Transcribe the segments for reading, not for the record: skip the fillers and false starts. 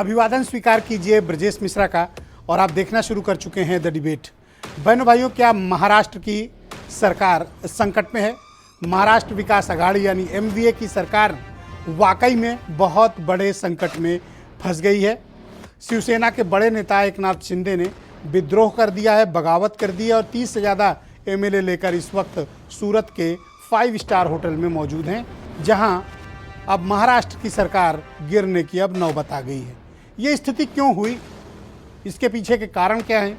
अभिवादन स्वीकार कीजिए ब्रजेश मिश्रा का। और आप देखना शुरू कर चुके हैं द डिबेट। बहनों भाइयों, क्या महाराष्ट्र की सरकार संकट में है? महाराष्ट्र विकास आघाड़ी यानी एमवीए की सरकार वाकई में बहुत बड़े संकट में फंस गई है। शिवसेना के बड़े नेता एकनाथ शिंदे ने विद्रोह कर दिया है, बगावत कर दी है और 30 से ज़्यादा एमएलए लेकर इस वक्त सूरत के 5 स्टार होटल में मौजूद हैं, जहां अब महाराष्ट्र की सरकार गिरने की अब नौबत आ गई है। ये स्थिति क्यों हुई, इसके पीछे के कारण क्या हैं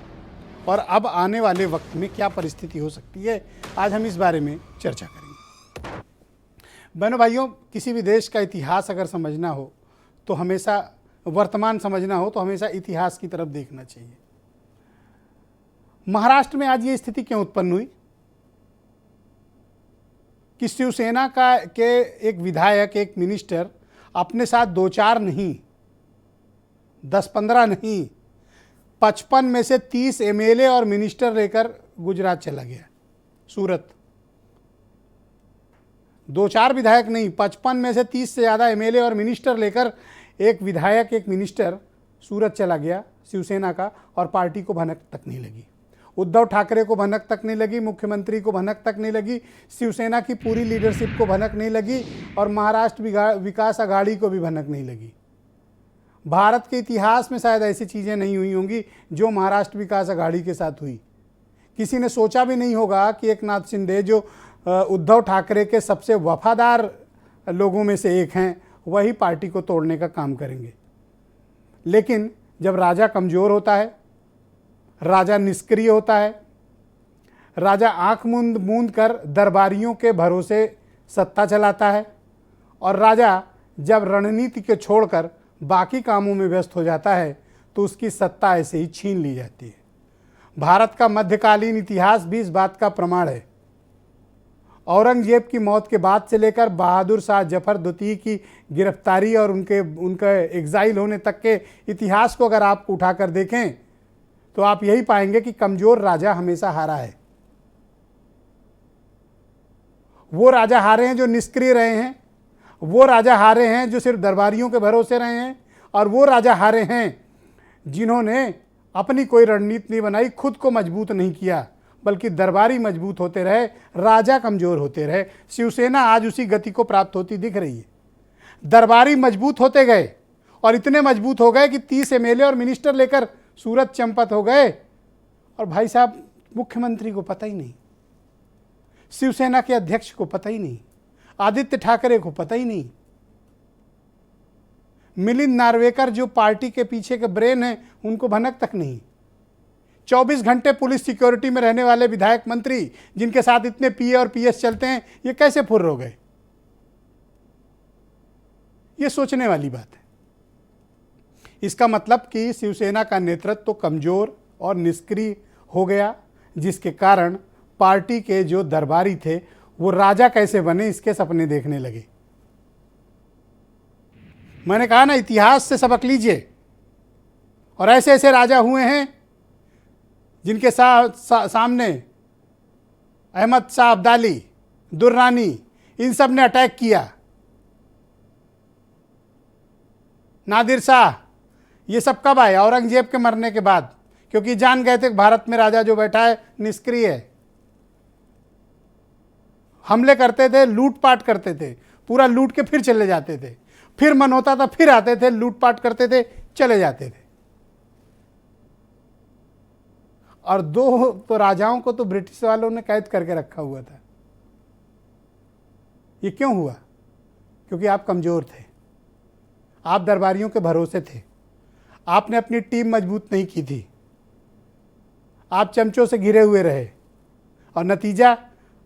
और अब आने वाले वक्त में क्या परिस्थिति हो सकती है, आज हम इस बारे में चर्चा करेंगे। बहनों भाइयों, किसी भी देश का इतिहास अगर समझना हो तो हमेशा वर्तमान समझना हो तो हमेशा इतिहास की तरफ देखना चाहिए। महाराष्ट्र में आज ये स्थिति क्यों उत्पन्न हुई कि शिवसेना के एक विधायक, एक मिनिस्टर अपने साथ 2-4 नहीं, 10-15 नहीं, 55 में से 30 एमएलए और मिनिस्टर लेकर गुजरात चला गया, सूरत। 2-4 विधायक नहीं, 55 में से 30 से ज़्यादा एमएलए और मिनिस्टर लेकर एक विधायक, एक मिनिस्टर सूरत चला गया शिवसेना का, और पार्टी को भनक तक नहीं लगी। उद्धव ठाकरे को भनक तक नहीं लगी, मुख्यमंत्री को भनक तक नहीं लगी, शिवसेना की पूरी लीडरशिप को भनक नहीं लगी और महाराष्ट्र विकास आघाड़ी को भी भनक नहीं लगी। भारत के इतिहास में शायद ऐसी चीज़ें नहीं हुई होंगी जो महाराष्ट्र विकास आघाड़ी के साथ हुई। किसी ने सोचा भी नहीं होगा कि एकनाथ शिंदे, जो उद्धव ठाकरे के सबसे वफादार लोगों में से एक हैं, वही पार्टी को तोड़ने का काम करेंगे। लेकिन जब राजा कमज़ोर होता है, राजा निष्क्रिय होता है, राजा आंख मूंद कर दरबारियों के भरोसे सत्ता चलाता है, और राजा जब रणनीति के छोड़कर बाकी कामों में व्यस्त हो जाता है तो उसकी सत्ता ऐसे ही छीन ली जाती है। भारत का मध्यकालीन इतिहास भी इस बात का प्रमाण है। औरंगजेब की मौत के बाद से लेकर बहादुर शाह जफर द्वितीय की गिरफ्तारी और उनके एग्जाइल होने तक के इतिहास को अगर आप उठाकर देखें तो आप यही पाएंगे कि कमजोर राजा हमेशा हारा है। वो राजा हारे हैं जो निष्क्रिय रहे हैं, वो राजा हारे हैं जो सिर्फ दरबारियों के भरोसे रहे हैं, और वो राजा हारे हैं जिन्होंने अपनी कोई रणनीति नहीं बनाई, खुद को मजबूत नहीं किया, बल्कि दरबारी मजबूत होते रहे, राजा कमजोर होते रहे। शिवसेना आज उसी गति को प्राप्त होती दिख रही है। दरबारी मजबूत होते गए और इतने मजबूत हो गए कि 30 एमएलए और मिनिस्टर लेकर सूरत चंपत हो गए, और भाई साहब मुख्यमंत्री को पता ही नहीं, शिवसेना के अध्यक्ष को पता ही नहीं, आदित्य ठाकरे को पता ही नहीं, मिलिंद नार्वेकर जो पार्टी के पीछे के ब्रेन हैं उनको भनक तक नहीं। 24 घंटे पुलिस सिक्योरिटी में रहने वाले विधायक मंत्री जिनके साथ इतने पीए और पीएस चलते हैं, ये कैसे फुर्र हो गए? ये सोचने वाली बात है। इसका मतलब कि शिवसेना का नेतृत्व तो कमजोर और निष्क्रिय हो गया, जिसके कारण पार्टी के जो दरबारी थे वो राजा कैसे बने इसके सपने देखने लगे। मैंने कहा ना, इतिहास से सबक लीजिए। और ऐसे ऐसे राजा हुए हैं जिनके सामने अहमद शाह अब्दाली, दुर्रानी, इन सब ने अटैक किया, नादिर शाह, ये सब कब आए? औरंगजेब के मरने के बाद, क्योंकि जान गए थे कि भारत में राजा जो बैठा है निष्क्रिय है। हमले करते थे, लूटपाट करते थे, पूरा लूट के फिर चले जाते थे, फिर मन होता था फिर आते थे, लूटपाट करते थे, चले जाते थे। और 2 तो राजाओं को तो ब्रिटिश वालों ने कैद करके रखा हुआ था। ये क्यों हुआ? क्योंकि आप कमजोर थे, आप दरबारियों के भरोसे थे, आपने अपनी टीम मजबूत नहीं की थी, आप चमचों से घिरे हुए रहे, और नतीजा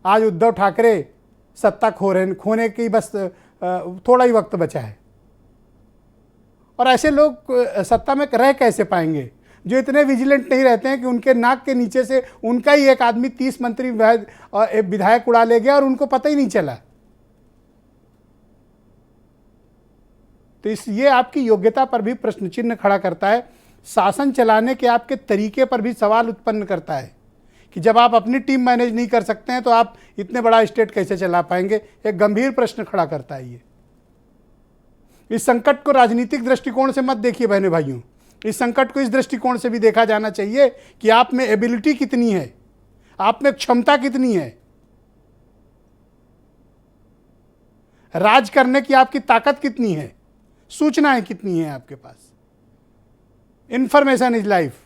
आज उद्धव ठाकरे सत्ता खोने की बस थोड़ा ही वक्त बचा है। और ऐसे लोग सत्ता में रह कैसे पाएंगे जो इतने विजिलेंट नहीं रहते हैं कि उनके नाक के नीचे से उनका ही एक आदमी 30 मंत्री विधायक उड़ा ले गया और उनको पता ही नहीं चला। तो ये आपकी योग्यता पर भी प्रश्न चिन्ह खड़ा करता है, शासन चलाने के आपके तरीके पर भी सवाल उत्पन्न करता है कि जब आप अपनी टीम मैनेज नहीं कर सकते हैं तो आप इतने बड़ा स्टेट कैसे चला पाएंगे? एक गंभीर प्रश्न खड़ा करता है ये। इस संकट को राजनीतिक दृष्टिकोण से मत देखिए बहनों भाइयों, इस संकट को इस दृष्टिकोण से भी देखा जाना चाहिए कि आप में एबिलिटी कितनी है, आप में क्षमता कितनी है, राज करने की आपकी ताकत कितनी है, सूचनाएं कितनी है आपके पास। Information is life.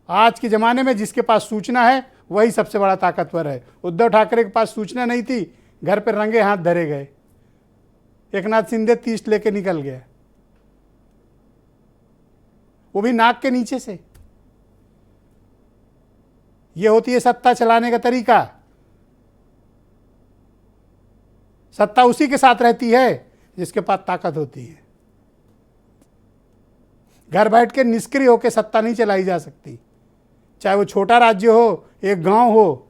आज के जमाने में जिसके पास सूचना है वही सबसे बड़ा ताकतवर है। उद्धव ठाकरे के पास सूचना नहीं थी, घर पर रंगे हाथ धरे गए। एकनाथ शिंदे 30 लेके निकल गया, वो भी नाक के नीचे से। ये होती है सत्ता चलाने का तरीका। सत्ता उसी के साथ रहती है जिसके पास ताकत होती है। घर बैठ के निष्क्रिय होकर सत्ता नहीं चलाई जा सकती, चाहे वो छोटा राज्य हो, एक गांव हो।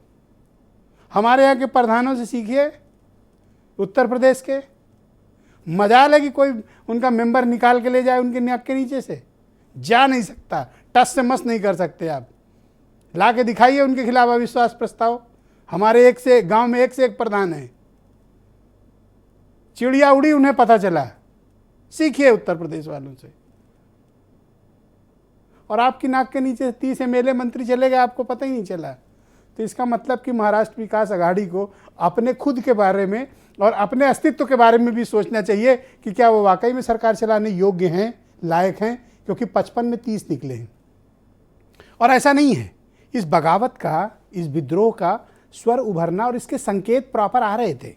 हमारे यहाँ के प्रधानों से सीखिए, उत्तर प्रदेश के। मजाल है कि कोई उनका मेंबर निकाल के ले जाए उनके नाक के नीचे से, जा नहीं सकता, टस से मस नहीं कर सकते आप। ला के दिखाइए उनके खिलाफ अविश्वास प्रस्ताव। हमारे एक से गांव में एक से एक प्रधान है, चिड़िया उड़ी उन्हें पता चला। सीखिए उत्तर प्रदेश वालों से। और आपकी नाक के नीचे 30 एमएलए मंत्री चले गए, आपको पता ही नहीं चला। तो इसका मतलब कि महाराष्ट्र विकास अघाड़ी को अपने खुद के बारे में और अपने अस्तित्व के बारे में भी सोचना चाहिए कि क्या वो वाकई में सरकार चलाने योग्य हैं, लायक हैं, क्योंकि 55 में 30 निकले हैं। और ऐसा नहीं है, इस बगावत का, इस विद्रोह का स्वर उभरना और इसके संकेत प्रॉपर आ रहे थे।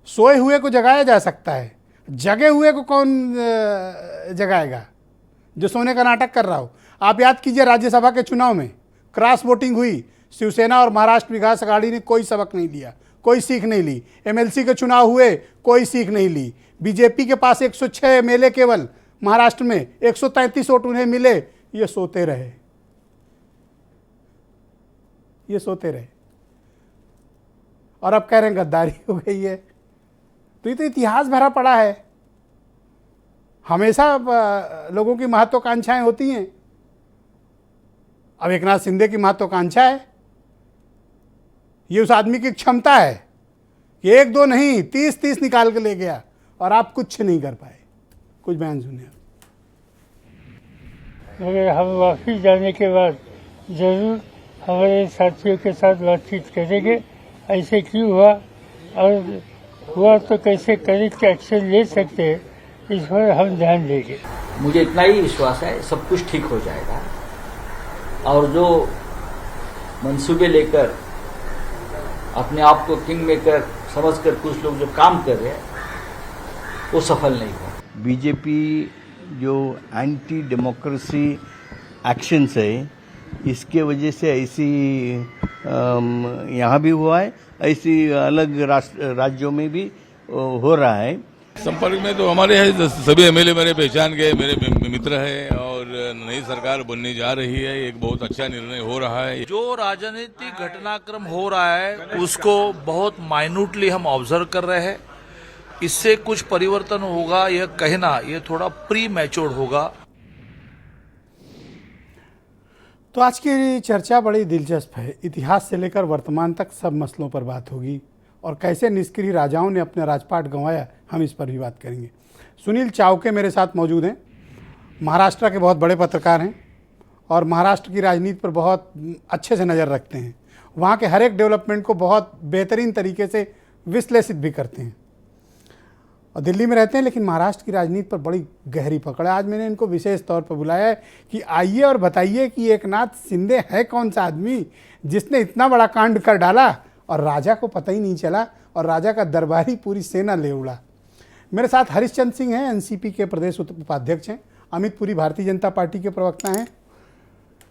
सोए हुए को जगाया जा सकता है, जगे हुए को कौन जगाएगा जो सोने का नाटक कर रहा हो। आप याद कीजिए, राज्यसभा के चुनाव में क्रॉस वोटिंग हुई, शिवसेना और महाराष्ट्र विकास अघाड़ी ने कोई सबक नहीं लिया, कोई सीख नहीं ली। एमएलसी के चुनाव हुए, कोई सीख नहीं ली। बीजेपी के पास 106 एमएलए केवल महाराष्ट्र में, 133 वोट उन्हें मिले। ये सोते रहे, ये सोते रहे। और अब कह रहे हैं गद्दारी हो गई है। तो ये तो इतिहास भरा पड़ा है। हमेशा लोगों की महत्वाकांक्षाएं होती हैं। अब एकनाथ शिंदे की महत्वाकांक्षा है, ये उस आदमी की क्षमता है कि 1-2 नहीं 30-30 निकाल के ले गया और आप कुछ नहीं कर पाए। कुछ बयान सुनिए। मगर हम वापिस जाने के बाद जरूर हमारे साथियों के साथ बातचीत करेंगे, ऐसे क्यों हुआ और हुआ तो कैसे करेक्ट एक्शन ले सकते हैं, इस पर हम ध्यान देंगे। मुझे इतना ही विश्वास है सब कुछ ठीक हो जाएगा। और जो मंसूबे लेकर अपने आप को किंग मेकर समझकर कुछ लोग जो काम कर रहे हैं वो सफल नहीं हुआ। बीजेपी जो एंटी डेमोक्रेसी एक्शंस है, इसके वजह से ऐसी यहाँ भी हुआ है, ऐसी अलग राज्यों में भी हो रहा है। संपर्क में तो हमारे यहाँ सभी एमएलए मेरे पहचान गए, मेरे मित्र हैं और नई सरकार बनने जा रही है। एक बहुत अच्छा निर्णय हो रहा है। जो राजनीतिक घटनाक्रम हो रहा है उसको बहुत माइन्यूटली हम ऑब्जर्व कर रहे हैं। इससे कुछ परिवर्तन होगा यह कहना ये थोड़ा प्री मैच्योर्ड होगा। तो आज की चर्चा बड़ी दिलचस्प है। इतिहास से लेकर वर्तमान तक सब मसलों पर बात होगी और कैसे निष्क्रिय राजाओं ने अपना राजपाट गंवाया, हम इस पर भी बात करेंगे। सुनील चावके मेरे साथ मौजूद हैं, महाराष्ट्र के बहुत बड़े पत्रकार हैं और महाराष्ट्र की राजनीति पर बहुत अच्छे से नज़र रखते हैं। वहाँ के हर एक डेवलपमेंट को बहुत बेहतरीन तरीके से विश्लेषित भी करते हैं और दिल्ली में रहते हैं, लेकिन महाराष्ट्र की राजनीति पर बड़ी गहरी पकड़ है। आज मैंने इनको विशेष तौर पर बुलाया है कि आइए और बताइए कि एकनाथ शिंदे है कौन सा आदमी जिसने इतना बड़ा कांड कर डाला और राजा को पता ही नहीं चला और राजा का दरबारी पूरी सेना ले उड़ा। मेरे साथ हरिश्चंद्र सिंह हैं, एनसीपी के प्रदेश उपाध्यक्ष हैं। अमित पुरी भारतीय जनता पार्टी के प्रवक्ता हैं।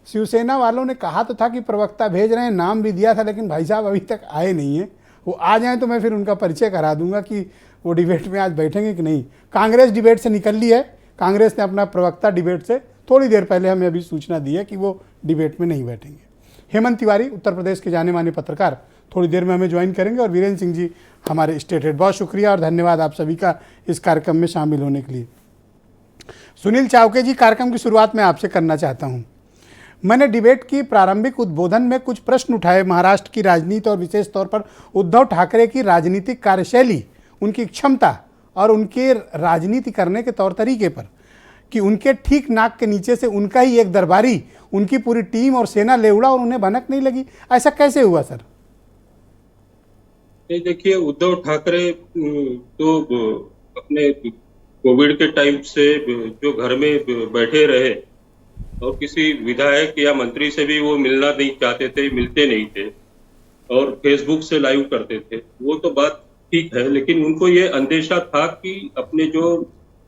शिवसेना वालों ने कहा तो था कि प्रवक्ता भेज रहे हैं, नाम भी दिया था, लेकिन भाई साहब अभी तक आए नहीं हैं। वो आ जाएं तो मैं फिर उनका परिचय करा दूंगा कि वो डिबेट में आज बैठेंगे कि नहीं। कांग्रेस डिबेट से निकल ली है। कांग्रेस ने अपना प्रवक्ता डिबेट से थोड़ी देर पहले हमें अभी सूचना दी है कि वो डिबेट में नहीं बैठेंगे। हेमंत तिवारी उत्तर प्रदेश के जाने माने पत्रकार थोड़ी देर में हमें ज्वाइन करेंगे और वीरेंद्र सिंह जी हमारे स्टेट हेड। बहुत शुक्रिया और धन्यवाद आप सभी का इस कार्यक्रम में शामिल होने के लिए। सुनील चावके जी, कार्यक्रम की शुरुआत मैं आपसे करना चाहता हूँ। मैंने डिबेट की प्रारंभिक उद्बोधन में कुछ प्रश्न उठाए महाराष्ट्र की राजनीति और विशेष तौर पर उद्धव ठाकरे की राजनीतिक कार्यशैली, उनकी क्षमता और उनके राजनीति करने के तौर तरीके पर, कि उनके ठीक नाक के नीचे से उनका ही एक दरबारी, उनकी पूरी टीम और सेना ले उड़ा और उन्हें भनक नहीं लगी। ऐसा कैसे हुआ सर? देखिए, उद्धव ठाकरे तो अपने कोविड के टाइम से जो घर में बैठे रहे और किसी विधायक या मंत्री से भी वो मिलना नहीं चाहते थे, मिलते नहीं थे और फेसबुक से लाइव करते थे, वो तो बात ठीक है। लेकिन उनको ये अंदेशा था कि अपने जो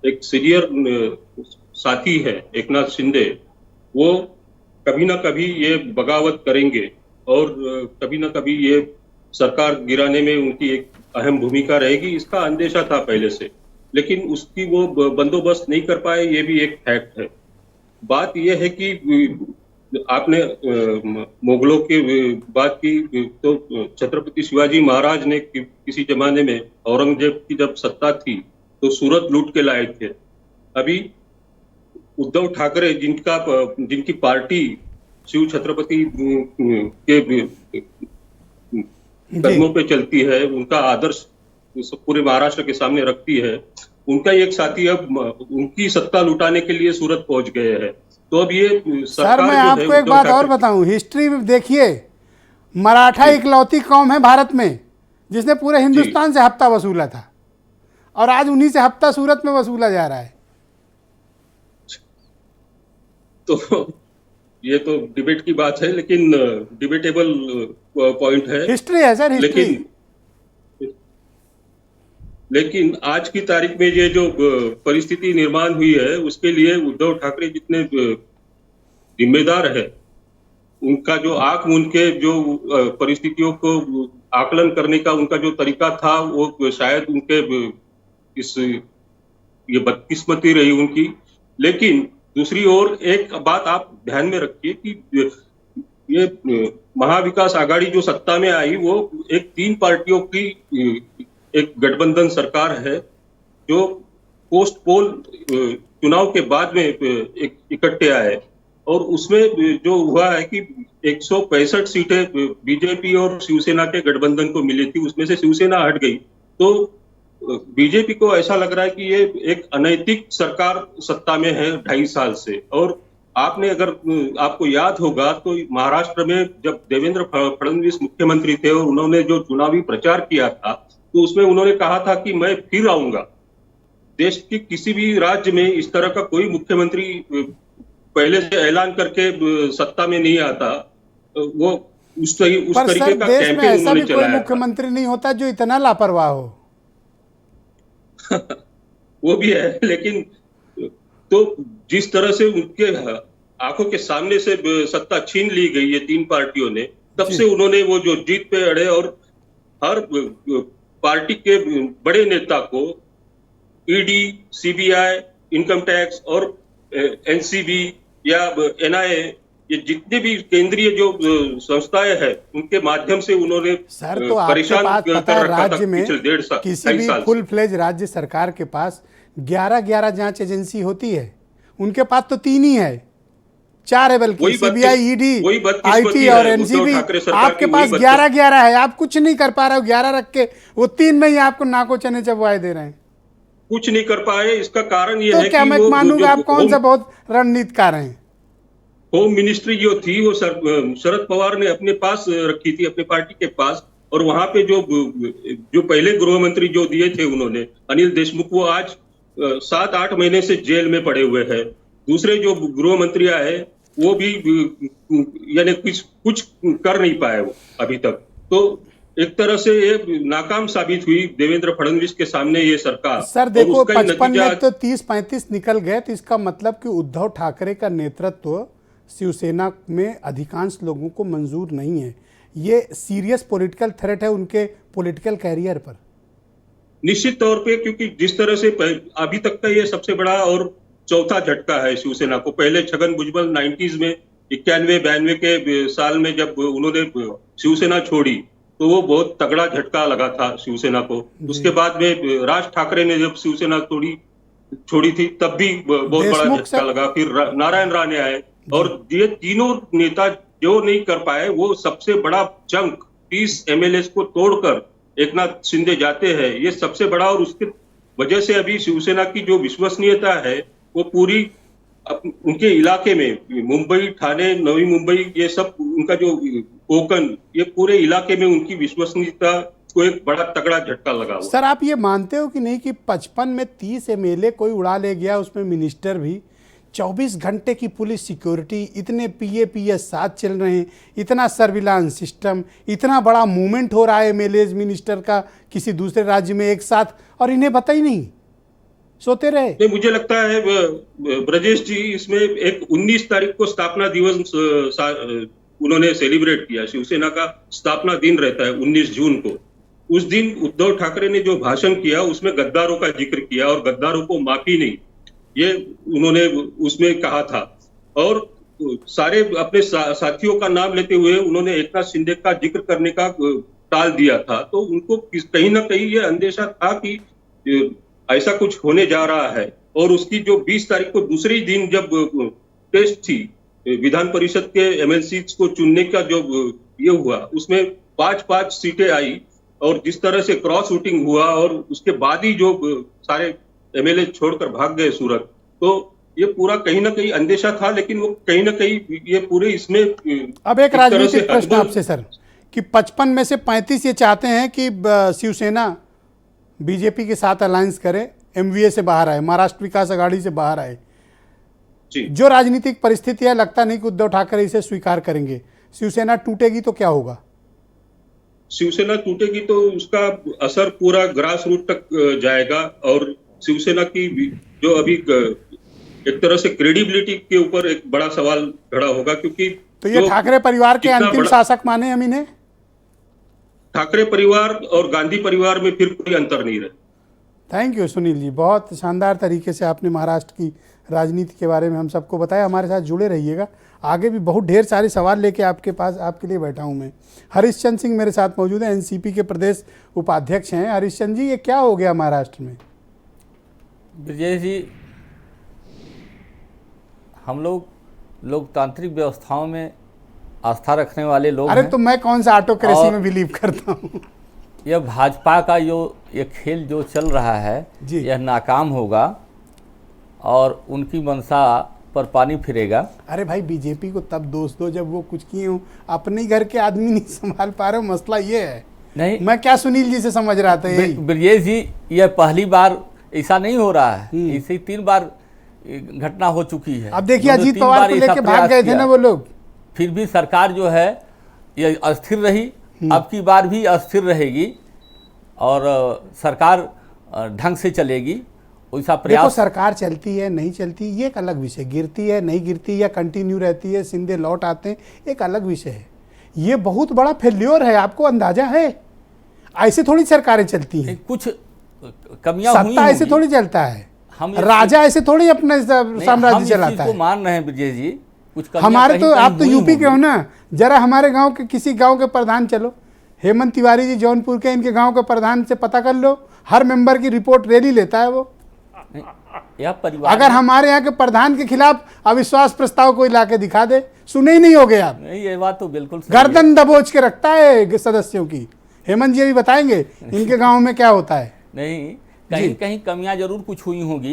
एक सीनियर साथी है एकनाथ शिंदे, वो कभी ना कभी ये बगावत करेंगे और कभी ना कभी ये सरकार गिराने में उनकी एक अहम भूमिका रहेगी, इसका अंदेशा था पहले से। लेकिन उसकी वो बंदोबस्त नहीं कर पाए, ये भी एक फैक्ट है। बात यह है कि आपने मुगलों की बात की, तो छत्रपति शिवाजी महाराज ने किसी जमाने में औरंगजेब की जब सत्ता थी तो सूरत लूट के लाए थे। अभी उद्धव ठाकरे जिनकी पार्टी शिव छत्रपति के कदमों पे चलती है, उनका आदर्श पूरे महाराष्ट्र के सामने रखती है, उनका एक साथी अब उनकी सत्ता लुटाने के लिए सूरत पहुंच गए हैं। तो अब ये सर, मैं आपको एक बात और बताऊं, हिस्ट्री में देखिए, मराठा इकलौती कौम है भारत में जिसने पूरे हिंदुस्तान से हफ्ता वसूला था और आज उन्हीं से हफ्ता सूरत में वसूला जा रहा है। तो ये तो डिबेट की बात है, लेकिन डिबेटेबल पॉइंट है, हिस्ट्री है सर, हिस्ट्री। लेकिन आज की तारीख में ये जो परिस्थिति निर्माण हुई है, उसके लिए उद्धव ठाकरे जितने जिम्मेदार है, उनका जो आंख मूंद के जो परिस्थितियों को आकलन करने का उनका जो तरीका था, वो शायद उनके ये बदकिस्मती रही उनकी। लेकिन दूसरी ओर एक बात आप ध्यान में रखिए कि ये महाविकास आघाड़ी जो सत्ता में आई, वो एक 3 पार्टियों की एक गठबंधन सरकार है, जो पोस्ट पोल चुनाव के बाद में एक इकट्ठे आए और उसमें जो हुआ है कि 165 सीटें बीजेपी और शिवसेना के गठबंधन को मिली थी, उसमें से शिवसेना हट गई। तो बीजेपी को ऐसा लग रहा है कि ये एक अनैतिक सरकार सत्ता में है 2.5 साल से। और आपको याद होगा तो महाराष्ट्र में जब देवेंद्र फडणवीस मुख्यमंत्री थे और उन्होंने जो चुनावी प्रचार किया था, तो उसमें उन्होंने कहा था कि मैं फिर आऊंगा। देश के किसी भी राज्य में इस तरह का कोई मुख्यमंत्री पहले से ऐलान करके सत्ता में नहीं आता। वो उस तरीके का कैंपेन उन्होंने चलाया। कोई मुख्यमंत्री नहीं होता जो इतना लापरवाह हो। वो भी है, लेकिन तो जिस तरह से उनके आंखों के सामने से सत्ता छीन ली गई है 3 पार्टियों ने, तब से उन्होंने वो जो जीत पे अड़े और हर पार्टी के बड़े नेता को ईडी, सीबीआई, इनकम टैक्स और एनसीबी या एनआईए, ये जितने भी केंद्रीय जो संस्थाएं हैं, उनके माध्यम से उन्होंने सर, तो आपके पास पता है राज्य में किसी भी फुल फ्लेज राज्य सरकार के पास 11 जांच एजेंसी होती है, उनके पास तो 3 ही है, 4 है बल्कि, सीबीआई, ईडी, आईटी और एनसीबी। आपके पास 11 है, आप कुछ नहीं कर पा रहे हो। 11 रख के वो 3 में ही आपको नाको चने चबवाए दे रहे हैं। कुछ नहीं कर पाए, इसका कारण ये तो है क्या मैं मानूंगा आप कौन सा बहुत रणनीतिकार हैं। होम मिनिस्ट्री जो थी वो शरद पवार ने अपने पास रखी थी, अपने पार्टी के पास, और वहां पे जो पहले गृह मंत्री जो दिए थे उन्होंने, अनिल देशमुख, वो आज 7-8 महीने से जेल में पड़े हुए हैं। दूसरे जो गृह मंत्री आए वो भी यानी कुछ कर नहीं पाए वो अभी तक। तो एक तरह से ये नाकाम साबित हुई देवेंद्र फडणवीस के सामने ये सरकार। सर देखो, 55 में तो 30-35 निकल गए, तो इसका मतलब कि उद्धव ठाकरे का नेतृत्व शिवसेना में अधिकांश लोगों को मंजूर नहीं है। ये सीरियस पॉलिटिकल थ्रेट है उनके पॉलिटिकल कैरियर पर। निश्चित तौर पे, क्योंकि जिस तरह से अभी तक का ये सबसे बड़ा और चौथा झटका है शिवसेना को। पहले छगन भुजबल 90s में 91-92 के साल में जब उन्होंने शिवसेना छोड़ी तो वो बहुत तगड़ा झटका लगा था शिवसेना को। उसके बाद में राज ठाकरे ने जब शिवसेना छोड़ी थी तब भी बहुत बड़ा झटका लगा। फिर नारायण राणे आए, और ये तीनों नेता जो नहीं कर पाए, वो सबसे बड़ा चंक 30 एमएलए को तोड़कर एकनाथ शिंदे जाते हैं, ये सबसे बड़ा। और उसके वजह से अभी शिवसेना की जो विश्वसनीयता है वो पूरी उनके इलाके में, मुंबई, ठाणे, नवी मुंबई, ये सब उनका जो कोंकण, ये पूरे इलाके में उनकी विश्वसनीयता को एक बड़ा तगड़ा झटका लगा हुआ। सर आप ये मानते हो कि नहीं कि 55 में 30 एमएलए कोई उड़ा ले गया, उसमें मिनिस्टर भी, 24 घंटे की पुलिस सिक्योरिटी, इतने पीएपीएस साथ चल रहे हैं, इतना सर्विलांस सिस्टम, इतना बड़ा मूवमेंट हो रहा है एमएलए मिनिस्टर का किसी दूसरे राज्य में एक साथ, और इन्हें पता ही नहीं, सोते रहे। नहीं, मुझे लगता है ब्रजेश जी, इसमें एक 19 तारीख को स्थापना दिवस उन्होंने सेलिब्रेट किया। शिवसेना का स्थापना दिन रहता है 19 जून को। उस दिन उद्धव ठाकरे ने जो भाषण किया उसमें गद्दारों का जिक्र किया और गद्दारों को माफी नहीं, ये उन्होंने उसमें कहा था। और सारे अपने साथियों का नाम लेते हुए उन्होंने एकनाथ शिंदे का जिक्र करने का टाल दिया था। तो उनको कहीं ना कहीं ये अंदेशा था कि ऐसा कुछ होने जा रहा है। और उसकी जो 20 तारीख को दूसरे दिन जब टेस्ट थी विधान परिषद के एमएलसी को चुनने का, जो ये हुआ उसमें 5-5 सीटें आई और जिस तरह से क्रॉस वोटिंग हुआ और उसके बाद ही जो सारे एमएलए छोड़कर भाग गए सूरत, तो ये पूरा कहीं ना कहीं अंदेशा था। लेकिन वो कहीं ना कहीं ये पूरे इसमें अब एक राजनीतिक प्रश्न आपसे सर, कि 55 में से 35 ये चाहते हैं कि शिवसेना बीजेपी के साथ अलायंस करे, एमवीए से बाहर आए, महाराष्ट्र विकास अघाड़ी से बाहर आए। जी। जो राजनीतिक परिस्थिति है, लगता नहीं कि उद्धव ठाकरे इसे स्वीकार करेंगे। शिवसेना टूटेगी तो क्या होगा? शिवसेना टूटेगी तो उसका असर पूरा ग्रास रूट तक जाएगा और शिवसेना की जो अभी एक तरह से क्रेडिबिलिटी के ऊपर एक बड़ा सवाल खड़ा होगा। क्योंकि तो ये ठाकरे परिवार के अंतिम शासक माने हम इन्हें? ठाकरे परिवार और गांधी परिवार में फिर कोई अंतर नहीं रहे। थैंक यू सुनील जी, बहुत शानदार तरीके से आपने महाराष्ट्र की राजनीति के बारे में हम सबको बताया। हमारे साथ जुड़े रहिएगा, आगे भी बहुत ढेर सारे सवाल लेके आपके पास आपके लिए बैठा हूं मैं। हरीशचंद्र सिंह मेरे साथ मौजूद हैं, एनसीपी के प्रदेश उपाध्यक्ष हैं। हरीशचंद्र जी, ये क्या हो गया महाराष्ट्र में? विजय जी, हम लोग लोकतांत्रिक व्यवस्थाओं में आस्था रखने वाले लोग अरे हैं। तो मैं कौन सा ऑटोक्रेसी में बिलीव करता हूँ। यह भाजपा का ये खेल जो चल रहा है जी। यह नाकाम होगा और उनकी मंशा पर पानी फिरेगा। अरे भाई, बीजेपी को तब दोष दो जब वो कुछ किए हो, अपने घर के आदमी नहीं संभाल पा रहे हो, मसला ये है। नहीं, मैं क्या सुनील जी से समझ रहा था यही। ब्रजेश जी, यह पहली बार ऐसा नहीं हो रहा है, इसे 3 बार घटना हो चुकी है। अब देखिए, अजीत पवार को लेके भाग गए थे ना वो लोग, फिर भी सरकार जो है ये अस्थिर रही, अब की बार भी अस्थिर रहेगी और सरकार ढंग से चलेगी। वैसा प्रयास। देखो, सरकार चलती है नहीं चलती ये एक अलग विषय, गिरती है नहीं गिरती या कंटिन्यू रहती है, शिंदे लौट आते हैं, एक अलग विषय है। ये बहुत बड़ा फेल्योर है, आपको अंदाजा है? ऐसे थोड़ी सरकारें चलती हैं, कुछ कमियां हुई सत्ता ऐसे थोड़ी चलता है, हम राजा ऐसे थोड़ी अपने साम्राज्य चलाता है। मान रहे हैं ब्रजेश जी, कुछ हमारे तो आप तो यूपी के हो ना, जरा हमारे गांव के किसी गांव के प्रधान चलो, हेमंत तिवारी जी जौनपुर के, इनके गांव के प्रधान से पता कर लो, हर मेंबर की रिपोर्ट रैली लेता है वो। या परिवार अगर हमारे यहाँ के प्रधान के खिलाफ अविश्वास प्रस्ताव कोई लाके दिखा दे, सुने ही नहीं होगे आप। नहीं, ये बात तो बिल्कुल सही है। गर्दन दबोच के रखता है सदस्यों की। हेमंत जी अभी बताएंगे इनके गांव में क्या होता है। नहीं, कहीं कहीं कमियां जरूर कुछ हुई होगी,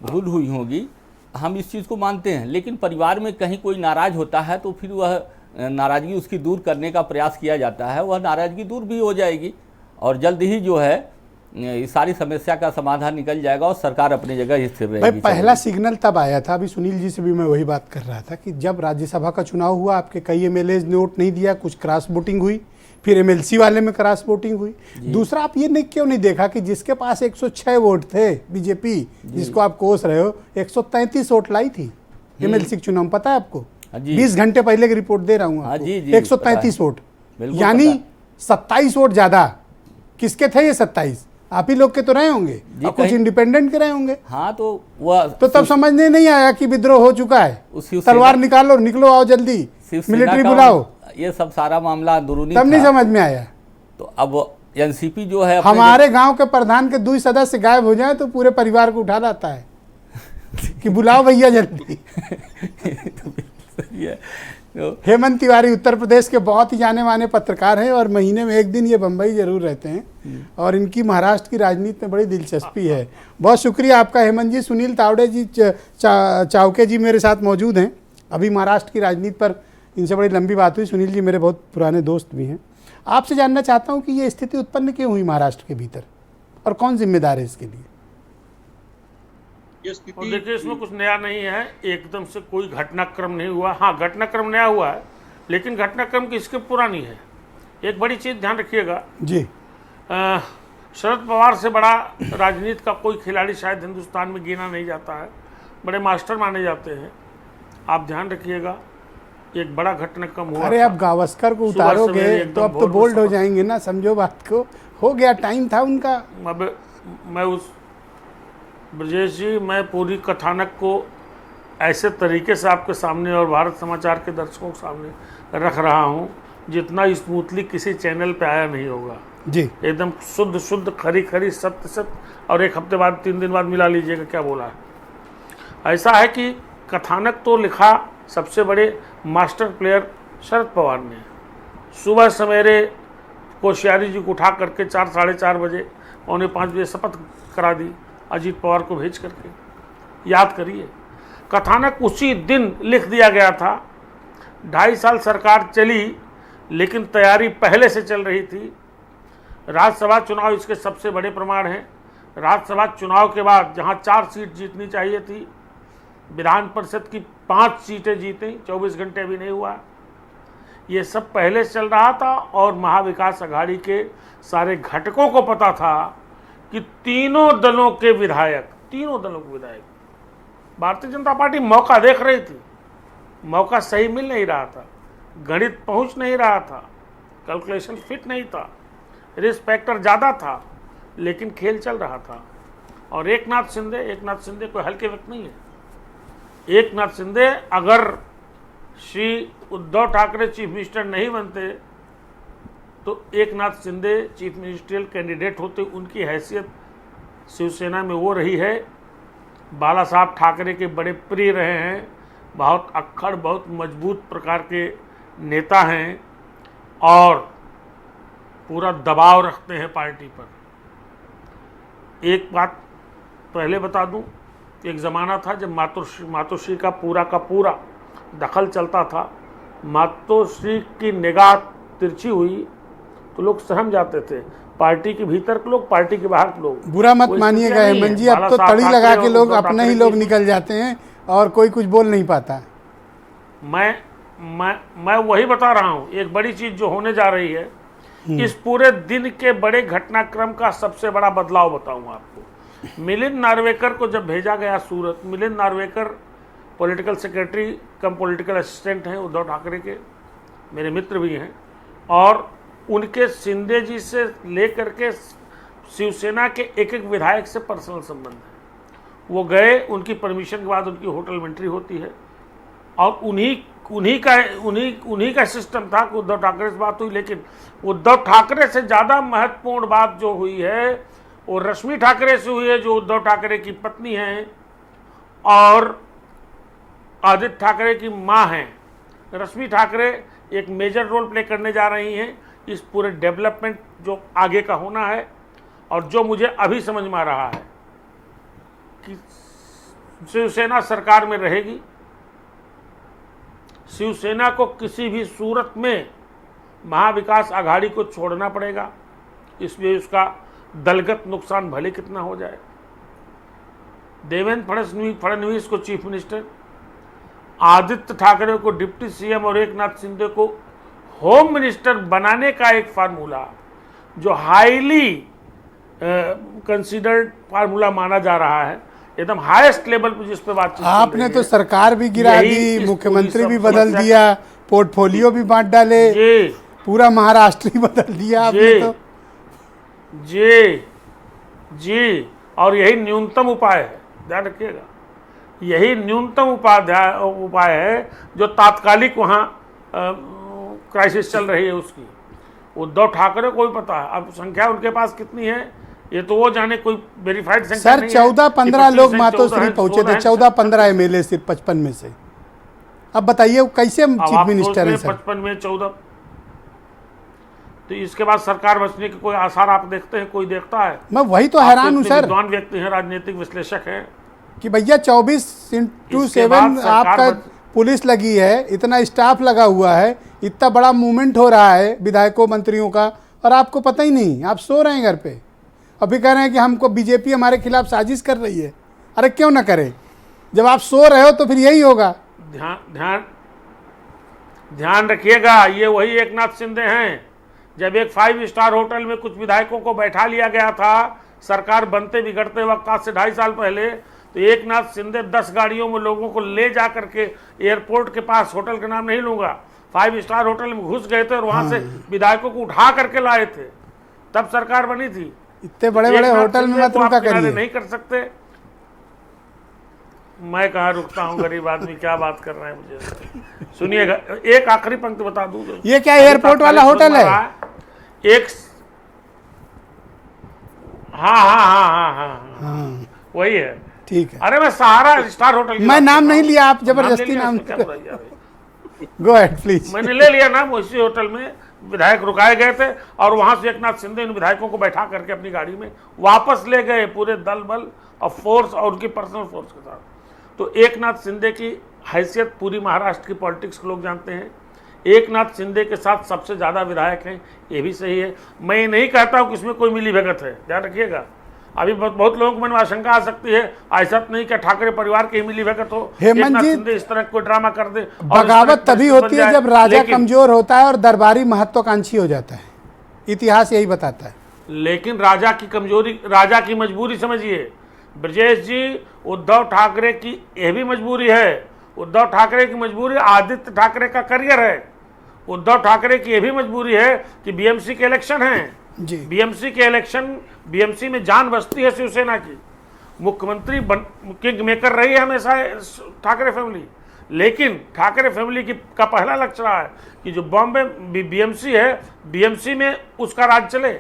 भूल हुई होगी, हम इस चीज़ को मानते हैं। लेकिन परिवार में कहीं कोई नाराज होता है तो फिर वह नाराजगी उसकी दूर करने का प्रयास किया जाता है, वह नाराजगी दूर भी हो जाएगी और जल्द ही जो है इस सारी समस्या का समाधान निकल जाएगा और सरकार अपनी जगह स्थिर रहेगी। भाई, पहला सिग्नल तब आया था, अभी सुनील जी से भी मैं वही बात कर रहा था, कि जब राज्यसभा का चुनाव हुआ, आपके कई एमएलए ने वोट नहीं दिया, कुछ क्रॉस वोटिंग हुई, फिर एमएलसी वाले में क्रॉस वोटिंग हुई। दूसरा, आप ये क्यों नहीं देखा कि जिसके पास 106 वोट थे, बीजेपी जिसको आप कोस रहे हो, 133 वोट लाई थी एमएलसी के चुनाव में, पता है आपको? 20 घंटे पहले की रिपोर्ट दे रहा हूँ आपको। 133 वोट, यानी 27 वोट ज्यादा। किसके थे ये 27? आप ही लोग के तो रहे होंगे और कुछ इंडिपेंडेंट के रहे होंगे। हाँ, तो वह तो तब समझने नहीं आया कि विद्रोह हो चुका है, तलवार निकालो, निकलो, आओ जल्दी, मिलिट्री बुलाओ। ये सब सारा मामला अंदरूनी तब नहीं समझ में आया। तो अब एनसीपी जो है हमारे गांव के प्रधान के 2 सदस्य गायब हो जाए तो पूरे परिवार को उठा लाता है कि बुलाओ भैया जल्दी। है। तो हेमंत तिवारी उत्तर प्रदेश के बहुत ही जाने माने पत्रकार हैं और महीने में एक दिन ये बम्बई जरूर रहते हैं और इनकी महाराष्ट्र की राजनीति में बड़ी दिलचस्पी है। बहुत शुक्रिया आपका हेमंत जी। सुनील तावड़े जी चावके जी मेरे साथ मौजूद हैं। अभी महाराष्ट्र की राजनीति पर इनसे बड़ी लंबी बात हुई। सुनील जी मेरे बहुत पुराने दोस्त भी हैं। आपसे जानना चाहता हूँ कि ये स्थिति उत्पन्न क्यों हुई महाराष्ट्र के भीतर और कौन जिम्मेदार है इसके लिए? और देखिए, इसमें कुछ नया नहीं है, एकदम से कोई घटनाक्रम नहीं हुआ। हाँ, घटनाक्रम नया हुआ है, लेकिन घटनाक्रम की स्क्रिप्ट पुरानी है। एक बड़ी चीज़ ध्यान रखिएगा जी, शरद पवार से बड़ा राजनीति का कोई खिलाड़ी शायद हिंदुस्तान में गिना नहीं जाता है, बड़े मास्टर माने जाते हैं। आप ध्यान रखिएगा, एक बड़ा घटनाक्रम हुआ। अरे अब गावस्कर को उतारोगे तो अब तो बोल्ड हो जाएंगे ना, समझो बात को। हो गया, टाइम था उनका। अब मैं उस ब्रजेश जी, मैं पूरी कथानक को ऐसे तरीके से आपके सामने और भारत समाचार के दर्शकों के सामने रख रहा हूँ जितना स्मूथली किसी चैनल पे आया नहीं होगा जी। एकदम शुद्ध शुद्ध, खरी खरी, सत्य सत्य। और एक हफ्ते बाद, 3 दिन बाद मिला लीजिएगा क्या बोला है। ऐसा है कि कथानक तो लिखा सबसे बड़े मास्टर प्लेयर शरद पवार ने। सुबह सवेरे कोश्यारी जी को उठा करके 4, साढ़े 4 बजे, 4:45 बजे शपथ करा दी अजीत पवार को भेज करके। याद करिए, कथानक उसी दिन लिख दिया गया था। 2.5 साल सरकार चली, लेकिन तैयारी पहले से चल रही थी। राज्यसभा चुनाव इसके सबसे बड़े प्रमाण हैं। राज्यसभा चुनाव के बाद जहां 4 सीट जीतनी चाहिए थी, विधान परिषद की 5 सीटें जीती। 24 घंटे भी नहीं हुआ। ये सब पहले से चल रहा था और महाविकास अघाड़ी के सारे घटकों को पता था कि तीनों दलों के विधायक भारतीय जनता पार्टी मौका देख रही थी। मौका सही मिल नहीं रहा था, गणित पहुंच नहीं रहा था, कैलकुलेशन फिट नहीं था, रिस्क फैक्टर ज़्यादा था, लेकिन खेल चल रहा था। और एक नाथ शिंदे कोई हल्के व्यक्ति नहीं है। एक नाथ शिंदे अगर श्री उद्धव ठाकरे चीफ मिनिस्टर नहीं बनते तो एक नाथ शिंदे चीफ मिनिस्ट्रियल कैंडिडेट होते। उनकी हैसियत शिवसेना में वो रही है, बाला साहब ठाकरे के बड़े प्रिय रहे हैं, बहुत अक्खड़, बहुत मजबूत प्रकार के नेता हैं और पूरा दबाव रखते हैं पार्टी पर। एक बात पहले बता दूं, एक ज़माना था जब मातोश्री का पूरा दखल चलता था। मातोश्री की निगाह तिरछी हुई तो लोग सहम जाते थे, पार्टी के भीतर के लोग, पार्टी के बाहर के लोग। बुरा मत मानिएगा हेमंत जी, अब तो तड़ी लगा के लोग अपने ही लोग निकल जाते हैं और कोई कुछ बोल नहीं पाता। मैं वही बता रहा हूँ, एक बड़ी चीज जो होने जा रही है, इस पूरे दिन के बड़े घटनाक्रम का सबसे बड़ा बदलाव बताऊंगा आपको। मिलिंद नार्वेकर को जब भेजा गया सूरत, मिलिंद नार्वेकर पॉलिटिकल सेक्रेटरी कम पॉलिटिकल असिस्टेंट हैं उद्धव ठाकरे के, मेरे मित्र भी हैं, और उनके शिंदे जी से लेकर के शिवसेना के एक विधायक से पर्सनल संबंध है। वो गए, उनकी परमिशन के बाद उनकी होटल में एंट्री होती है और उन्हीं का सिस्टम था कि उद्धव ठाकरे से बात हुई। लेकिन उद्धव ठाकरे से ज़्यादा महत्वपूर्ण बात जो हुई है वो रश्मि ठाकरे से हुई है, जो उद्धव ठाकरे की पत्नी हैं और आदित्य ठाकरे की माँ हैं। रश्मि ठाकरे एक मेजर रोल प्ले करने जा रही हैं इस पूरे डेवलपमेंट जो आगे का होना है। और जो मुझे अभी समझ में आ रहा है कि शिवसेना सरकार में रहेगी, शिवसेना को किसी भी सूरत में महाविकास अघाड़ी को छोड़ना पड़ेगा, इसलिए उसका दलगत नुकसान भले कितना हो जाए। देवेंद्र फडणवीस को चीफ मिनिस्टर, आदित्य ठाकरे को डिप्टी सीएम और एक नाथ शिंदे को होम मिनिस्टर बनाने का एक फार्मूला जो हाईली कंसीडर्ड फार्मूला माना जा रहा है, एकदम हाईएस्ट लेवल पर जिस पे बातचीत आपने तो सरकार भी गिरा दी, मुख्यमंत्री भी बदल दिया, पोर्टफोलियो भी बांट डाले, पूरा महाराष्ट्र ही बदल दिया आपने तो। जी, और यही न्यूनतम उपाय है, ध्यान रखिएगा, यही न्यूनतम उपाय है जो तात्कालिक वहाँ क्राइसिस चल रही है उसकी। उद्धव ठाकरे को भी पता है, अब संख्या उनके पास कितनी है ये तो वो जाने, कोई वेरीफाइड संख्या सर 14-15 लोग मातोश्री पहुंचे थे, 14-15 एमएलए सिर्फ 55 में से। अब बताइए वो कैसे चीफ मिनिस्टर है सर? 55 में 14, तो इसके बाद सरकार बचने के कोई आसार आप देखते हैं? कोई देखता है? मैं वही तो हैरान हूँ सर विद्वान व्यक्ति हैं, राजनीतिक विश्लेषक हैं कि भैया 24/7 बाद सरकार आपका पुलिस लगी है, इतना स्टाफ लगा हुआ है, इतना बड़ा मूवमेंट हो रहा है विधायकों मंत्रियों का, और आपको पता ही नहीं, आप सो रहे हैं घर पे। अभी कह रहे हैं कि हमको बीजेपी हमारे खिलाफ साजिश कर रही है। अरे क्यों ना करे, जब आप सो रहे हो तो फिर यही होगा। ध्यान रखिएगा, ये वही एकनाथ शिंदे हैं। जब एक 5 स्टार होटल में कुछ विधायकों को बैठा लिया गया था सरकार बनते बिगड़ते वक्त, आज से 2.5 साल पहले, तो एकनाथ शिंदे 10 गाड़ियों में लोगों को ले जा करके एयरपोर्ट के पास, होटल का नाम नहीं लूंगा, 5 स्टार होटल में घुस गए थे और वहां से विधायकों को उठा करके लाए थे, तब सरकार बनी थी। इतने बड़े बड़े होटल में मत रुका करिए। नहीं कर सकते। मैं कहाँ रुकता हूँ, गरीब आदमी क्या बात कर रहे हैं मुझे। सुनिएगा, एक आखिरी पंक्ति बता दूं, ये क्या एयरपोर्ट वाला होटल है? एक हाँ, वही है। ठीक है। अरे मैं सहारा स्टार होटल, मैं नाम नहीं लिया, आप जबरदस्ती नाम। Go ahead please. मैंने ले लिया नाम। उसी होटल में विधायक रुकाए गए थे और वहां से एकनाथ शिंदे इन विधायकों को बैठा करके अपनी गाड़ी में वापस ले गए, पूरे दल बल और फोर्स और उनकी पर्सनल फोर्स के साथ। तो एकनाथ शिंदे की हैसियत पूरी महाराष्ट्र की पॉलिटिक्स के लोग जानते हैं। एकनाथ शिंदे के साथ सबसे ज़्यादा विधायक हैं, ये भी सही है। मैं ये नहीं कहता हूँ कि इसमें कोई मिली भगत है, ध्यान रखिएगा। अभी बहुत लोगों को मन में आशंका आ सकती है, ऐसा नहीं कि ठाकरे परिवार की ही मिली भगत हो, एकनाथ शिंदे इस तरह कोई ड्रामा कर दे। बगावत तभी होती है जब राजा कमजोर होता है और दरबारी महत्वाकांक्षी हो जाता है, इतिहास यही बताता है। लेकिन राजा की कमजोरी, राजा की मजबूरी समझिए ब्रजेश जी, उद्धव ठाकरे की यह भी मजबूरी है। उद्धव ठाकरे की मजबूरी आदित्य ठाकरे का करियर है। उद्धव ठाकरे की यह भी मजबूरी है कि बीएमसी के इलेक्शन हैं जी। बीएमसी के इलेक्शन, बीएमसी में जान बसती है शिवसेना की। मुख्यमंत्री किंग मेकर रही है हमेशा ठाकरे फैमिली, लेकिन ठाकरे फैमिली का पहला लक्ष्य रहा है कि जो बॉम्बे बीएमसी है, बीएमसी में उसका राज चले,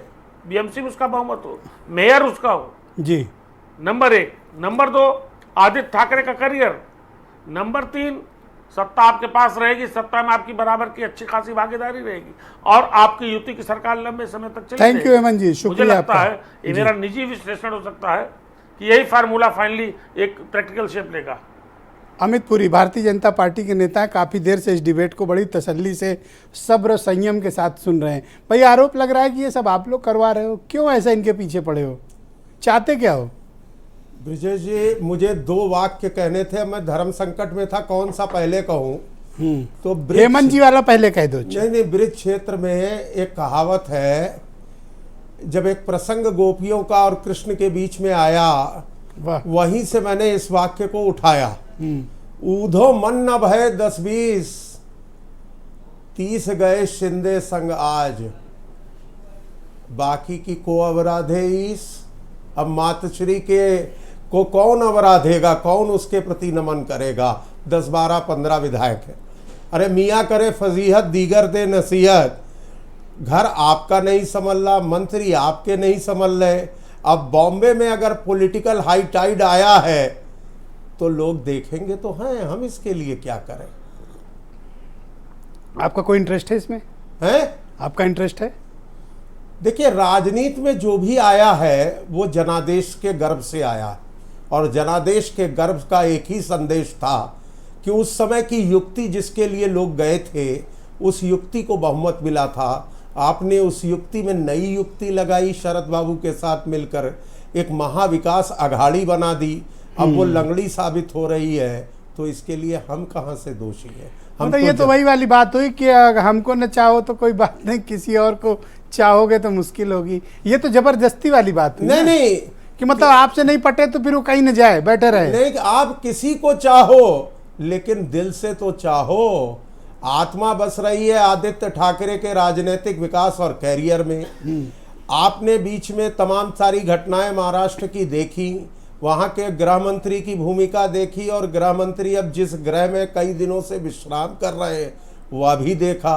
बीएमसी में उसका बहुमत हो, मेयर उसका हो जी। नंबर 1। नंबर 2 आदित्य ठाकरे का करियर। नंबर 3 सत्ता आपके पास रहेगी, सत्ता में आपकी बराबर की अच्छी खासी भागीदारी रहेगी और आपकी युति की सरकार लंबे समय तक चलेगी। थैंक यू हेमंत जी, शुक्रिया। मुझे लगता है ये मेरा निजी विश्लेषण हो सकता है कि यही फार्मूला फाइनली एक प्रैक्टिकल शेप लेगा। अमित पुरी भारतीय जनता पार्टी के नेता हैं, काफ़ी देर से इस डिबेट को बड़ी तसल्ली से, सब्र संयम के साथ सुन रहे हैं। भाई आरोप लग रहा है कि ये सब आप लोग करवा रहे हो, क्यों ऐसा इनके पीछे पड़े हो, चाहते क्या हो? विजय जी, मुझे 2 वाक्य कहने थे, मैं धर्म संकट में था, कौन सा पहले कहूं? तो हेमंत जी वाला पहले कह दो। नहीं, ब्रिज क्षेत्र में एक कहावत है, जब एक प्रसंग गोपियों का और कृष्ण के बीच में आया, वहीं से मैंने इस वाक्य को उठाया। ऊधो मन न भय 10-20, 30 गए शिंदे संग आज, बाकी की को अवराधे ईस। अब मातश्री के को कौन अवराधेगा, कौन उसके प्रति नमन करेगा? 10, 12, 15 विधायक है। अरे मियाँ करे फजीहत दीगर दे नसीहत। घर आपका नहीं संभल रहा, मंत्री आपके नहीं संभल रहे। अब बॉम्बे में अगर पॉलिटिकल हाई टाइड आया है तो लोग देखेंगे तो हैं, हम इसके लिए क्या करें? आपका कोई इंटरेस्ट है इसमें? है, आपका इंटरेस्ट है? देखिए, राजनीति में जो भी आया है वो जनादेश के गर्भ से आया, और जनादेश के गर्भ का एक ही संदेश था कि उस समय की युक्ति जिसके लिए लोग गए थे, उस युक्ति को बहुमत मिला था। आपने उस युक्ति में नई युक्ति लगाई, शरद बाबू के साथ मिलकर एक महाविकास अघाड़ी बना दी। अब वो लंगड़ी साबित हो रही है, तो इसके लिए हम कहाँ से दोषी हैं? हम तो ये तो वही वाली बात हुई कि हमको न चाहो तो कोई बात नहीं, किसी और को चाहोगे तो मुश्किल होगी। ये तो जबरदस्ती वाली बात हुई। नहीं कि मतलब आपसे नहीं पटे तो फिर वो कहीं न जाए, बैठे रहे। नहीं, आप किसी को चाहो लेकिन दिल से तो चाहो। आत्मा बस रही है आदित्य ठाकरे के राजनीतिक विकास और कैरियर में। आपने बीच में तमाम सारी घटनाएं महाराष्ट्र की देखी, वहां के गृह मंत्री की भूमिका देखी, और गृह मंत्री अब जिस गृह में कई दिनों से विश्राम कर रहे हैं वह भी देखा।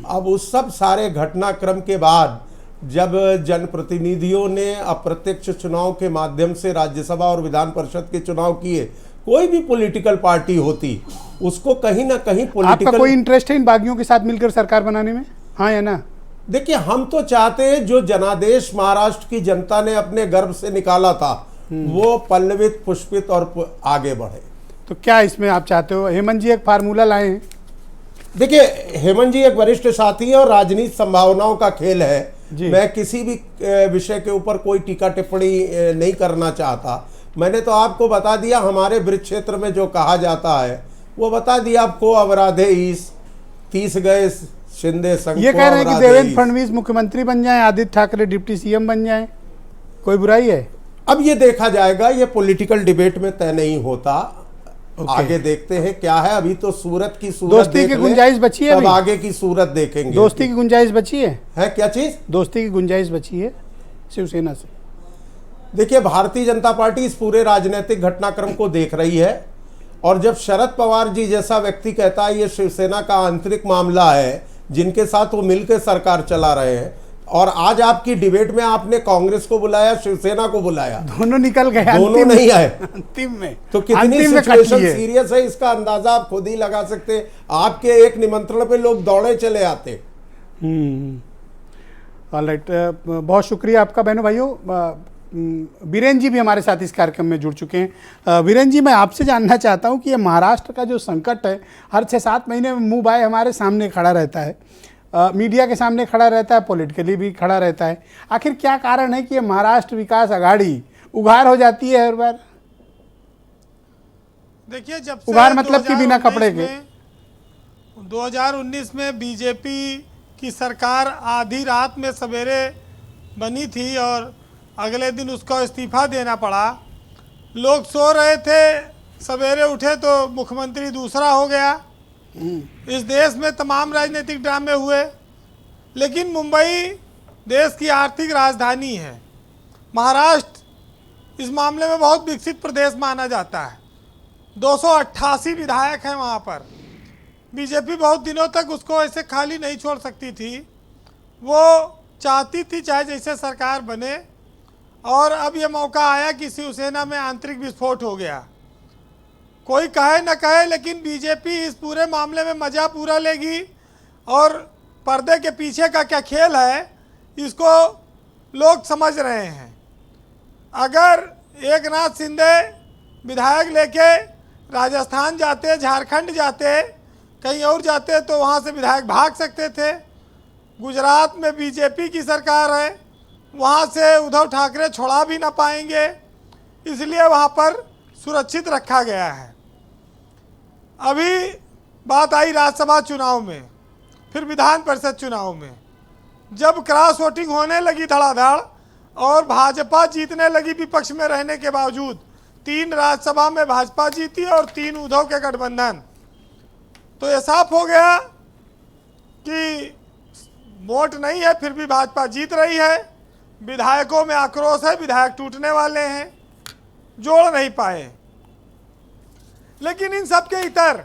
अब उस सब सारे घटनाक्रम के बाद जब जनप्रतिनिधियों ने अप्रत्यक्ष चुनाव के माध्यम से राज्यसभा और विधान परिषद के चुनाव किए, कोई भी पॉलिटिकल पार्टी होती उसको कहीं ना कहीं आपका पॉलिटिकल। कोई इंटरेस्ट है इन बागियों के साथ मिलकर सरकार बनाने में, हाँ या ना? देखिए, हम तो चाहते हैं जो जनादेश महाराष्ट्र की जनता ने अपने गर्भ से निकाला था वो पल्लवित, पुष्पित और आगे बढ़े। तो क्या इसमें आप चाहते हो? हेमंत जी एक फार्मूला लाए हैं। देखिए, हेमंत जी एक वरिष्ठ साथी है और राजनीति संभावनाओं का खेल है। मैं किसी भी विषय के ऊपर कोई टीका टिप्पणी नहीं करना चाहता। मैंने तो आपको बता दिया, हमारे ब्रज क्षेत्र में जो कहा जाता है वो बता दिया आपको। अवराधे ईस 30 गए शिंदे संग। ये कह रहे हैं कि देवेंद्र फडणवीस मुख्यमंत्री बन जाएं, आदित्य ठाकरे डिप्टी सीएम बन जाएं, कोई बुराई है? अब ये देखा जाएगा, ये पॉलिटिकल डिबेट में तय नहीं होता। आगे देखते हैं क्या है। अभी तो सूरत की सूरत दोस्ती की गुंजाइश बची है, तब आगे की सूरत देखेंगे। दोस्ती की गुंजाइश बची है क्या चीज? दोस्ती की गुंजाइश बची है शिवसेना से? देखिए, भारतीय जनता पार्टी इस पूरे राजनीतिक घटनाक्रम को देख रही है और जब शरद पवार जी जैसा व्यक्ति कहता है ये शिवसेना का आंतरिक मामला है जिनके साथ वो मिलकर सरकार चला रहे हैं, और आज आपकी डिबेट में आपने कांग्रेस को बुलाया, शिवसेना को बुलाया, दोनों निकल गए, दोनों नहीं आए अंतिम में। तो कितनी सिचुएशन सीरियस है इसका अंदाजा आप खुद ही लगा सकते हैं। आपके एक निमंत्रण पे लोग दौड़े चले आते। ऑलराइट, बहुत शुक्रिया आपका बहनों भाइयों। वीरेंद्र जी भी हमारे साथ इस कार्यक्रम में जुड़ चुके हैं। वीरेंद्र जी, मैं आपसे जानना चाहता हूं कि ये महाराष्ट्र का जो संकट है, हर 6-7 महीने में मुंह बाय हमारे सामने खड़ा रहता है, मीडिया के सामने खड़ा रहता है, पॉलिटिकली भी खड़ा रहता है। आखिर क्या कारण है कि ये महाराष्ट्र विकास आघाड़ी उघार हो जाती है हर बार? देखिए, जब से उघार मतलब कि बिना कपड़े के 2019 में बीजेपी की सरकार आधी रात में सवेरे बनी थी और अगले दिन उसको इस्तीफा देना पड़ा। लोग सो रहे थे, सवेरे उठे तो मुख्यमंत्री दूसरा हो गया। इस देश में तमाम राजनीतिक ड्रामे हुए, लेकिन मुंबई देश की आर्थिक राजधानी है। महाराष्ट्र इस मामले में बहुत विकसित प्रदेश माना जाता है। 288 विधायक हैं वहाँ पर। बीजेपी बहुत दिनों तक उसको ऐसे खाली नहीं छोड़ सकती थी, वो चाहती थी चाहे जैसे सरकार बने, और अब ये मौका आया कि शिवसेना में आंतरिक विस्फोट हो गया। कोई कहे न कहे, लेकिन बीजेपी इस पूरे मामले में मजा पूरा लेगी और पर्दे के पीछे का क्या खेल है इसको लोग समझ रहे हैं। अगर एकनाथ शिंदे विधायक लेके राजस्थान जाते, झारखंड जाते, कहीं और जाते तो वहाँ से विधायक भाग सकते थे। गुजरात में बीजेपी की सरकार है, वहाँ से उद्धव ठाकरे छोड़ा भी ना पाएंगे, इसलिए वहाँ पर सुरक्षित रखा गया है। अभी बात आई राज्यसभा चुनाव में, फिर विधान परिषद चुनाव में, जब क्रॉस वोटिंग होने लगी धड़ाधड़ और भाजपा जीतने लगी विपक्ष में रहने के बावजूद, 3 राज्यसभा में भाजपा जीती और 3 उद्धव के गठबंधन, तो ये साफ हो गया कि वोट नहीं है फिर भी भाजपा जीत रही है। विधायकों में आक्रोश है, विधायक टूटने वाले हैं, जोड़ नहीं पाए। लेकिन इन सब के इतर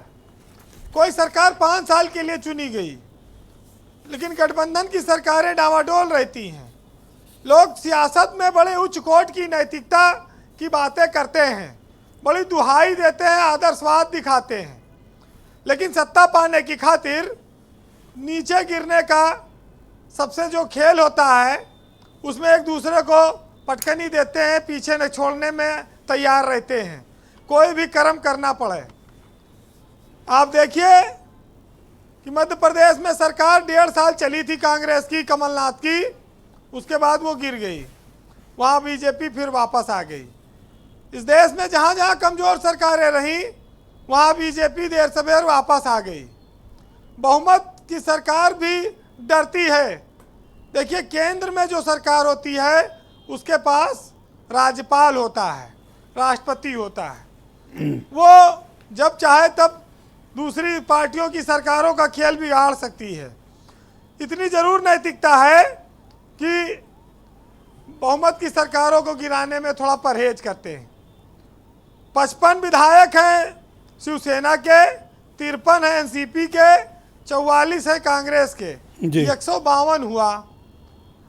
कोई सरकार 5 साल के लिए चुनी गई, लेकिन गठबंधन की सरकारें डावाडोल रहती हैं। लोग सियासत में बड़े उच्च कोट की नैतिकता की बातें करते हैं, बड़ी दुहाई देते हैं, आदर्शवाद दिखाते हैं, लेकिन सत्ता पाने की खातिर नीचे गिरने का सबसे जो खेल होता है उसमें एक दूसरे को पटकनी देते हैं, पीछे न छोड़ने में तैयार रहते हैं, कोई भी कर्म करना पड़े। आप देखिए कि मध्य प्रदेश में सरकार 1.5 साल चली थी कांग्रेस की, कमलनाथ की, उसके बाद वो गिर गई, वहाँ बीजेपी फिर वापस आ गई। इस देश में जहाँ जहाँ कमज़ोर सरकारें रहीं वहाँ बीजेपी देर सवेर वापस आ गई। बहुमत की सरकार भी डरती है। देखिए, केंद्र में जो सरकार होती है उसके पास राज्यपाल होता है, राष्ट्रपति होता है, वो जब चाहे तब दूसरी पार्टियों की सरकारों का खेल बिगाड़ सकती है। इतनी जरूर नैतिकता है कि बहुमत की सरकारों को गिराने में थोड़ा परहेज करते हैं। 55 विधायक हैं शिवसेना के, 53 हैं एनसीपी के, 44 है कांग्रेस के, 152 हुआ।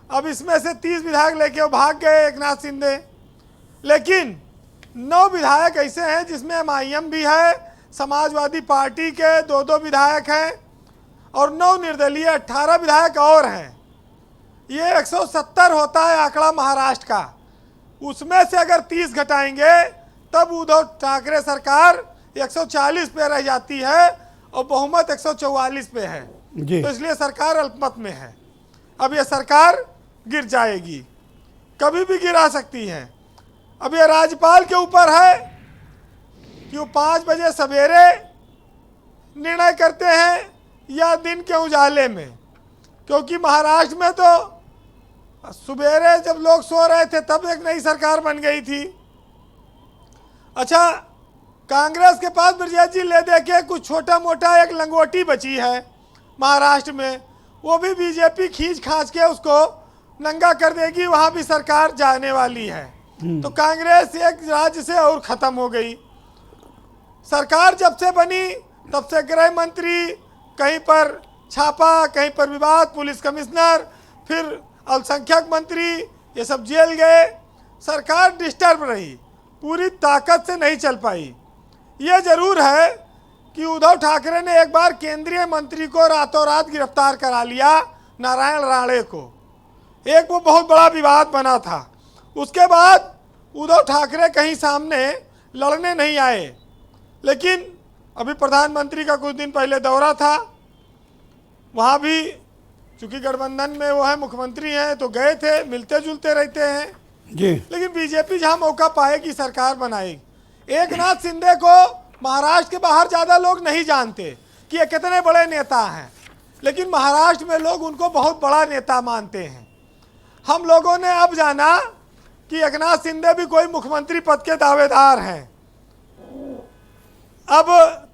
अब इसमें से 30 विधायक लेके वो भाग गए एकनाथ शिंदे, लेकिन 9 विधायक ऐसे हैं जिसमें MIM भी है, समाजवादी पार्टी के 2 विधायक हैं और 9 निर्दलीय 18 विधायक और हैं। ये 170 होता है आंकड़ा महाराष्ट्र का। उसमें से अगर 30 घटाएंगे तब उद्धव ठाकरे सरकार 140 पे रह जाती है और बहुमत 144 पे है। तो इसलिए सरकार अल्पमत में है। अब ये सरकार गिर जाएगी, कभी भी गिरा सकती है। अब ये राज्यपाल के ऊपर है कि वो 5 बजे सवेरे निर्णय करते हैं या दिन के उजाले में, क्योंकि महाराष्ट्र में तो सवेरे जब लोग सो रहे थे तब एक नई सरकार बन गई थी। अच्छा, कांग्रेस के पास ब्रजेश जी ले दे के कुछ छोटा मोटा एक लंगोटी बची है महाराष्ट्र में, वो भी बीजेपी खींच खांच के उसको नंगा कर देगी, वहाँ भी सरकार जाने वाली है। तो कांग्रेस एक राज्य से और ख़त्म हो गई। सरकार जब से बनी तब से गृह मंत्री कहीं पर छापा, कहीं पर विवाद, पुलिस कमिश्नर, फिर अल्पसंख्यक मंत्री, ये सब जेल गए। सरकार डिस्टर्ब रही, पूरी ताकत से नहीं चल पाई। ये जरूर है कि उद्धव ठाकरे ने एक बार केंद्रीय मंत्री को रातों रात गिरफ्तार करा लिया, नारायण राणे को। एक वो बहुत बड़ा विवाद बना था। उसके बाद उद्धव ठाकरे कहीं सामने लड़ने नहीं आए। लेकिन अभी प्रधानमंत्री का कुछ दिन पहले दौरा था, वहाँ भी चूंकि गठबंधन में वो है, मुख्यमंत्री हैं, तो गए थे, मिलते जुलते रहते हैं जी। लेकिन बीजेपी जहाँ मौका पाएगी सरकार बनाएगी। एकनाथ शिंदे को महाराष्ट्र के बाहर ज़्यादा लोग नहीं जानते कि ये कितने बड़े नेता हैं, लेकिन महाराष्ट्र में लोग उनको बहुत बड़ा नेता मानते हैं। हम लोगों ने अब जाना कि एकनाथ शिंदे भी कोई मुख्यमंत्री पद के दावेदार हैं। अब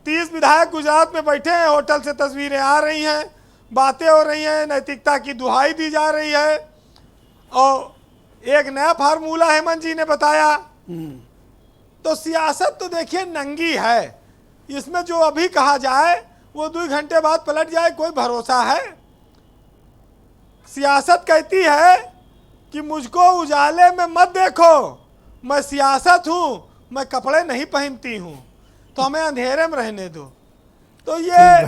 30 विधायक गुजरात में बैठे हैं, होटल से तस्वीरें आ रही हैं, बातें हो रही हैं, नैतिकता की दुहाई दी जा रही है। और एक नया फार्मूला हेमंत जी ने बताया। तो सियासत तो देखिए नंगी है, इसमें जो अभी कहा जाए वो 2 घंटे बाद पलट जाए, कोई भरोसा है? सियासत कहती है कि मुझको उजाले में मत देखो, मैं सियासत हूँ, मैं कपड़े नहीं पहनती हूँ, तो हमें अंधेरे में रहने दो। तो ये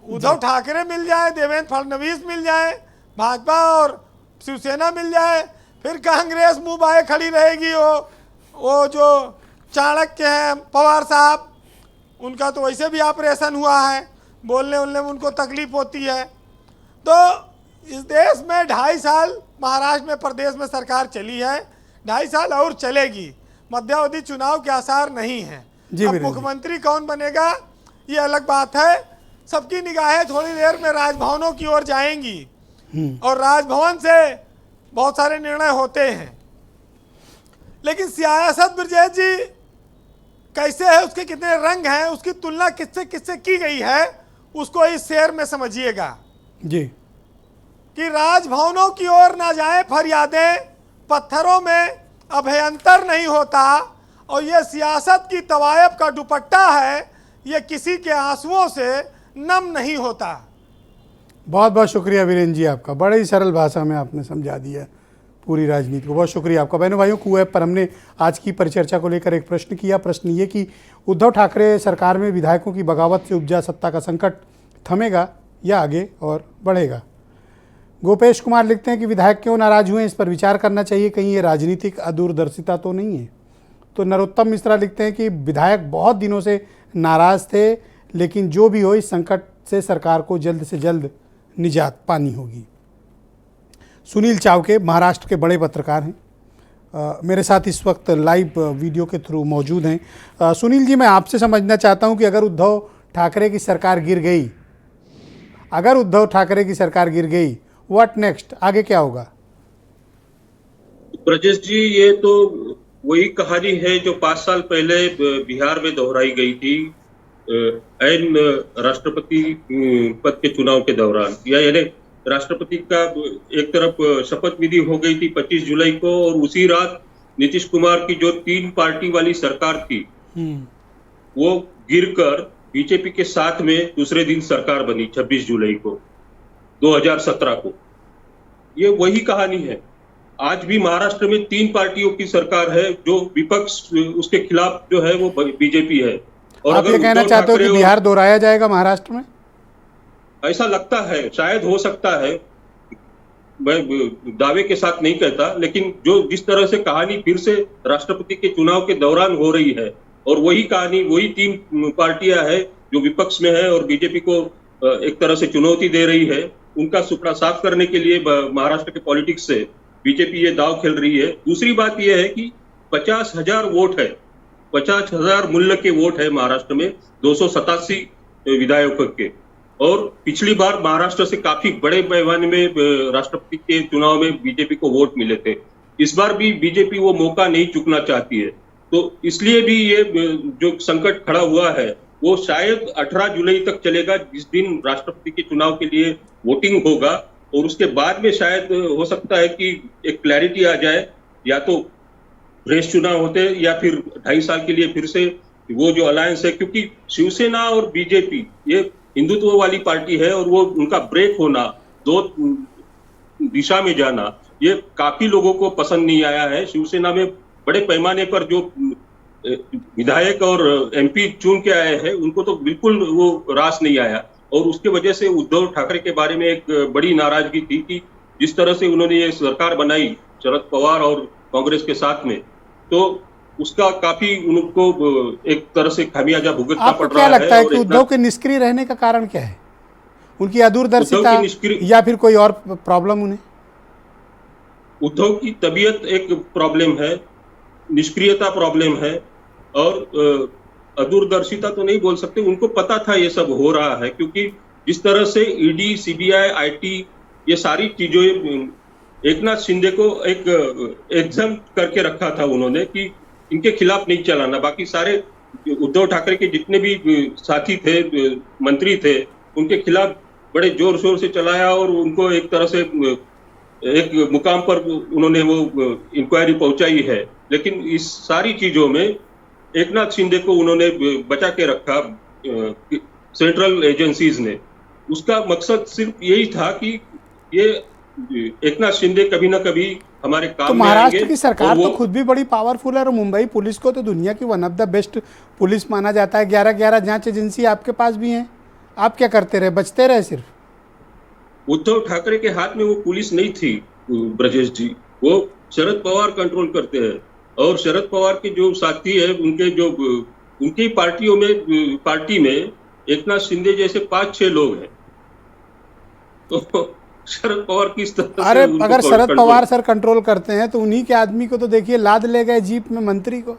उद्धव ठाकरे मिल जाए, देवेंद्र फडणवीस मिल जाए, भाजपा और शिवसेना मिल जाए, फिर कांग्रेस मुंह बाए खड़ी रहेगी। वो जो चाणक्य हैं पवार साहब, उनका तो वैसे भी ऑपरेशन हुआ है, बोलने उलने में उनको तकलीफ होती है। तो इस देश में 2.5 साल महाराष्ट्र में प्रदेश में सरकार चली है, 2.5 साल और चलेगी। मध्यावधि चुनाव के आसार नहीं है। अब मुख्यमंत्री कौन बनेगा ये अलग बात है। सबकी निगाहें थोड़ी देर में राजभवनों की ओर जाएंगी और राजभवन से बहुत सारे निर्णय होते हैं। लेकिन सियासत ब्रजेश जी कैसे है, उसके कितने रंग हैं, उसकी तुलना किससे किससे की गई है, उसको इस शेर में समझिएगा जी कि राजभवनों की ओर ना जाए फरियादें, पत्थरों में अभयंतर नहीं होता, और ये सियासत की तवायब का दुपट्टा है, ये किसी के आंसुओं से नम नहीं होता। बहुत बहुत शुक्रिया वीरेंद्र जी आपका, बड़े ही सरल भाषा में आपने समझा दिया पूरी राजनीति को। बहुत शुक्रिया आपका। बहनों भाइयों, कू ऐप पर हमने आज की परिचर्चा को लेकर एक प्रश्न किया। प्रश्न ये कि उद्धव ठाकरे सरकार में विधायकों की बगावत से उपजा सत्ता का संकट थमेगा या आगे और बढ़ेगा। गोपेश कुमार लिखते हैं कि विधायक क्यों नाराज हुए, इस पर विचार करना चाहिए, कहीं ये राजनीतिक अदूरदर्शिता तो नहीं है। तो नरोत्तम मिश्रा लिखते हैं कि विधायक बहुत दिनों से नाराज थे, लेकिन जो भी हो इस संकट से सरकार को जल्द से जल्द निजात पानी होगी। सुनील चावके महाराष्ट्र के बड़े पत्रकार हैं, मेरे साथ इस वक्त लाइव वीडियो के थ्रू मौजूद हैं। सुनील जी, मैं आपसे समझना चाहता हूं कि अगर उद्धव ठाकरे की सरकार गिर गई, व्हाट नेक्स्ट, आगे क्या होगा? ब्रजेश जी, ये तो वही कहानी है जो 5 साल पहले बिहार में दोहराई गई थी ऐन राष्ट्रपति पद के चुनाव के दौरान। यानी राष्ट्रपति का एक तरफ शपथ विधि हो गई थी 25 जुलाई को, और उसी रात नीतीश कुमार की जो 3 पार्टी वाली सरकार थी वो गिरकर बीजेपी के साथ में दूसरे दिन सरकार बनी 26 जुलाई को 2017 को। ये वही कहानी है। आज भी महाराष्ट्र में 3 पार्टियों की सरकार है, जो विपक्ष उसके खिलाफ जो है वो बीजेपी है। और आप अगर ये कहना उद्धव चाहते हो ठाकरे कि और- बिहार दोहराया जाएगा महाराष्ट्र में? ऐसा लगता है, शायद हो सकता है, मैं दावे के साथ नहीं कहता, लेकिन जो जिस तरह से कहानी फिर से राष्ट्रपति के चुनाव के दौरान हो रही है, और वही कहानी, वही तीन पार्टियां हैं जो विपक्ष में है और बीजेपी को एक तरह से चुनौती दे रही है, उनका सुपड़ा साफ करने के लिए महाराष्ट्र के पॉलिटिक्स से बीजेपी ये दाव खेल रही है। दूसरी बात यह है कि 50,000 वोट है, 50,000 मूल्य के वोट है महाराष्ट्र में, 287 विधायकों के, और पिछली बार महाराष्ट्र से काफी बड़े पैमाने में राष्ट्रपति के चुनाव में बीजेपी को वोट मिले थे। इस बार भी बीजेपी वो मौका नहीं चुकना चाहती है, तो इसलिए भी ये जो संकट खड़ा हुआ है वो शायद 18 जुलाई तक चलेगा, जिस दिन राष्ट्रपति के चुनाव के लिए वोटिंग होगा, और उसके बाद में शायद हो सकता है कि एक क्लैरिटी आ जाए, या तो फ्रेश चुनाव होते या फिर 2.5 साल के लिए फिर से वो जो अलायंस है, क्योंकि शिवसेना और बीजेपी ये हिंदुत्व वाली पार्टी है, और वो उनका ब्रेक होना, दो दिशा में जाना, ये काफी लोगों को पसंद नहीं आया है। शिवसेना में बड़े पैमाने पर जो विधायक और एमपी चुन के आए हैं, उनको तो बिल्कुल वो रास नहीं आया, और उसके वजह से उद्धव ठाकरे के बारे में एक बड़ी नाराजगी थी कि जिस तरह से उन्होंने ये सरकार बनाई शरद पवार और कांग्रेस के साथ में, तो उसका काफी उनको एक तरह से खामियाजा भुगतना आपको पड़ रहा क्या है। लगता है और कि उद्धव के निष्क्रिय रहने का कारण क्या है? उनकी अदूरदर्शिता या फिर कोई और प्रॉब्लम उन्हें? उद्धव की तबीयत एक प्रॉब्लम है, निष्क्रियता प्रॉब्लम है, और अदूरदर्शिता तो नहीं बोल सकते, उनको पता था ये सब हो रहा है, क्योंकि जिस तरह से ईडी, सीबीआई, आईटी, ये सारी चीजों एकनाथ शिंदे को एक एग्जाम करके रखा था उन्होंने कि इनके खिलाफ नहीं चलाना। बाकी सारे उद्धव ठाकरे के जितने भी साथी थे, मंत्री थे, उनके खिलाफ बड़े जोर शोर से चलाया, और उनको एक तरह से एक मुकाम पर उन्होंने वो इंक्वायरी पहुंचाई है। लेकिन इस सारी चीजों में एकनाथ शिंदे को उन्होंने बचा के रखा सेंट्रल एजेंसीज ने। उसका मकसद सिर्फ यही था कि ये एकनाथ शिंदे कभी ना कभी हमारे काम तो में आएंगे। महाराष्ट्र की सरकार और तो खुद भी बड़ी पावरफुल है, और मुंबई पुलिस को तो दुनिया की one of the best police माना जाता है। 11 जांच एजेंसी आपके पास भी हैं। आप क्या करते रहे? बचते रहे सिर्फ? उद्धव ठाकरे के हाथ में वो पुलिस नहीं थी ब्रजेश जी, वो शरद पवार कंट्रोल करते हैं, और शरद पवार के जो साथी है, उनके जो उनकी पार्टी में एकनाथ शिंदे जैसे 5-6 लोग हैं, तो शरद पवार किस तरह अरे से अगर शरद पवार सर कंट्रोल करते हैं तो उन्हीं के आदमी को तो देखिए लाद ले गए जीप में, मंत्री को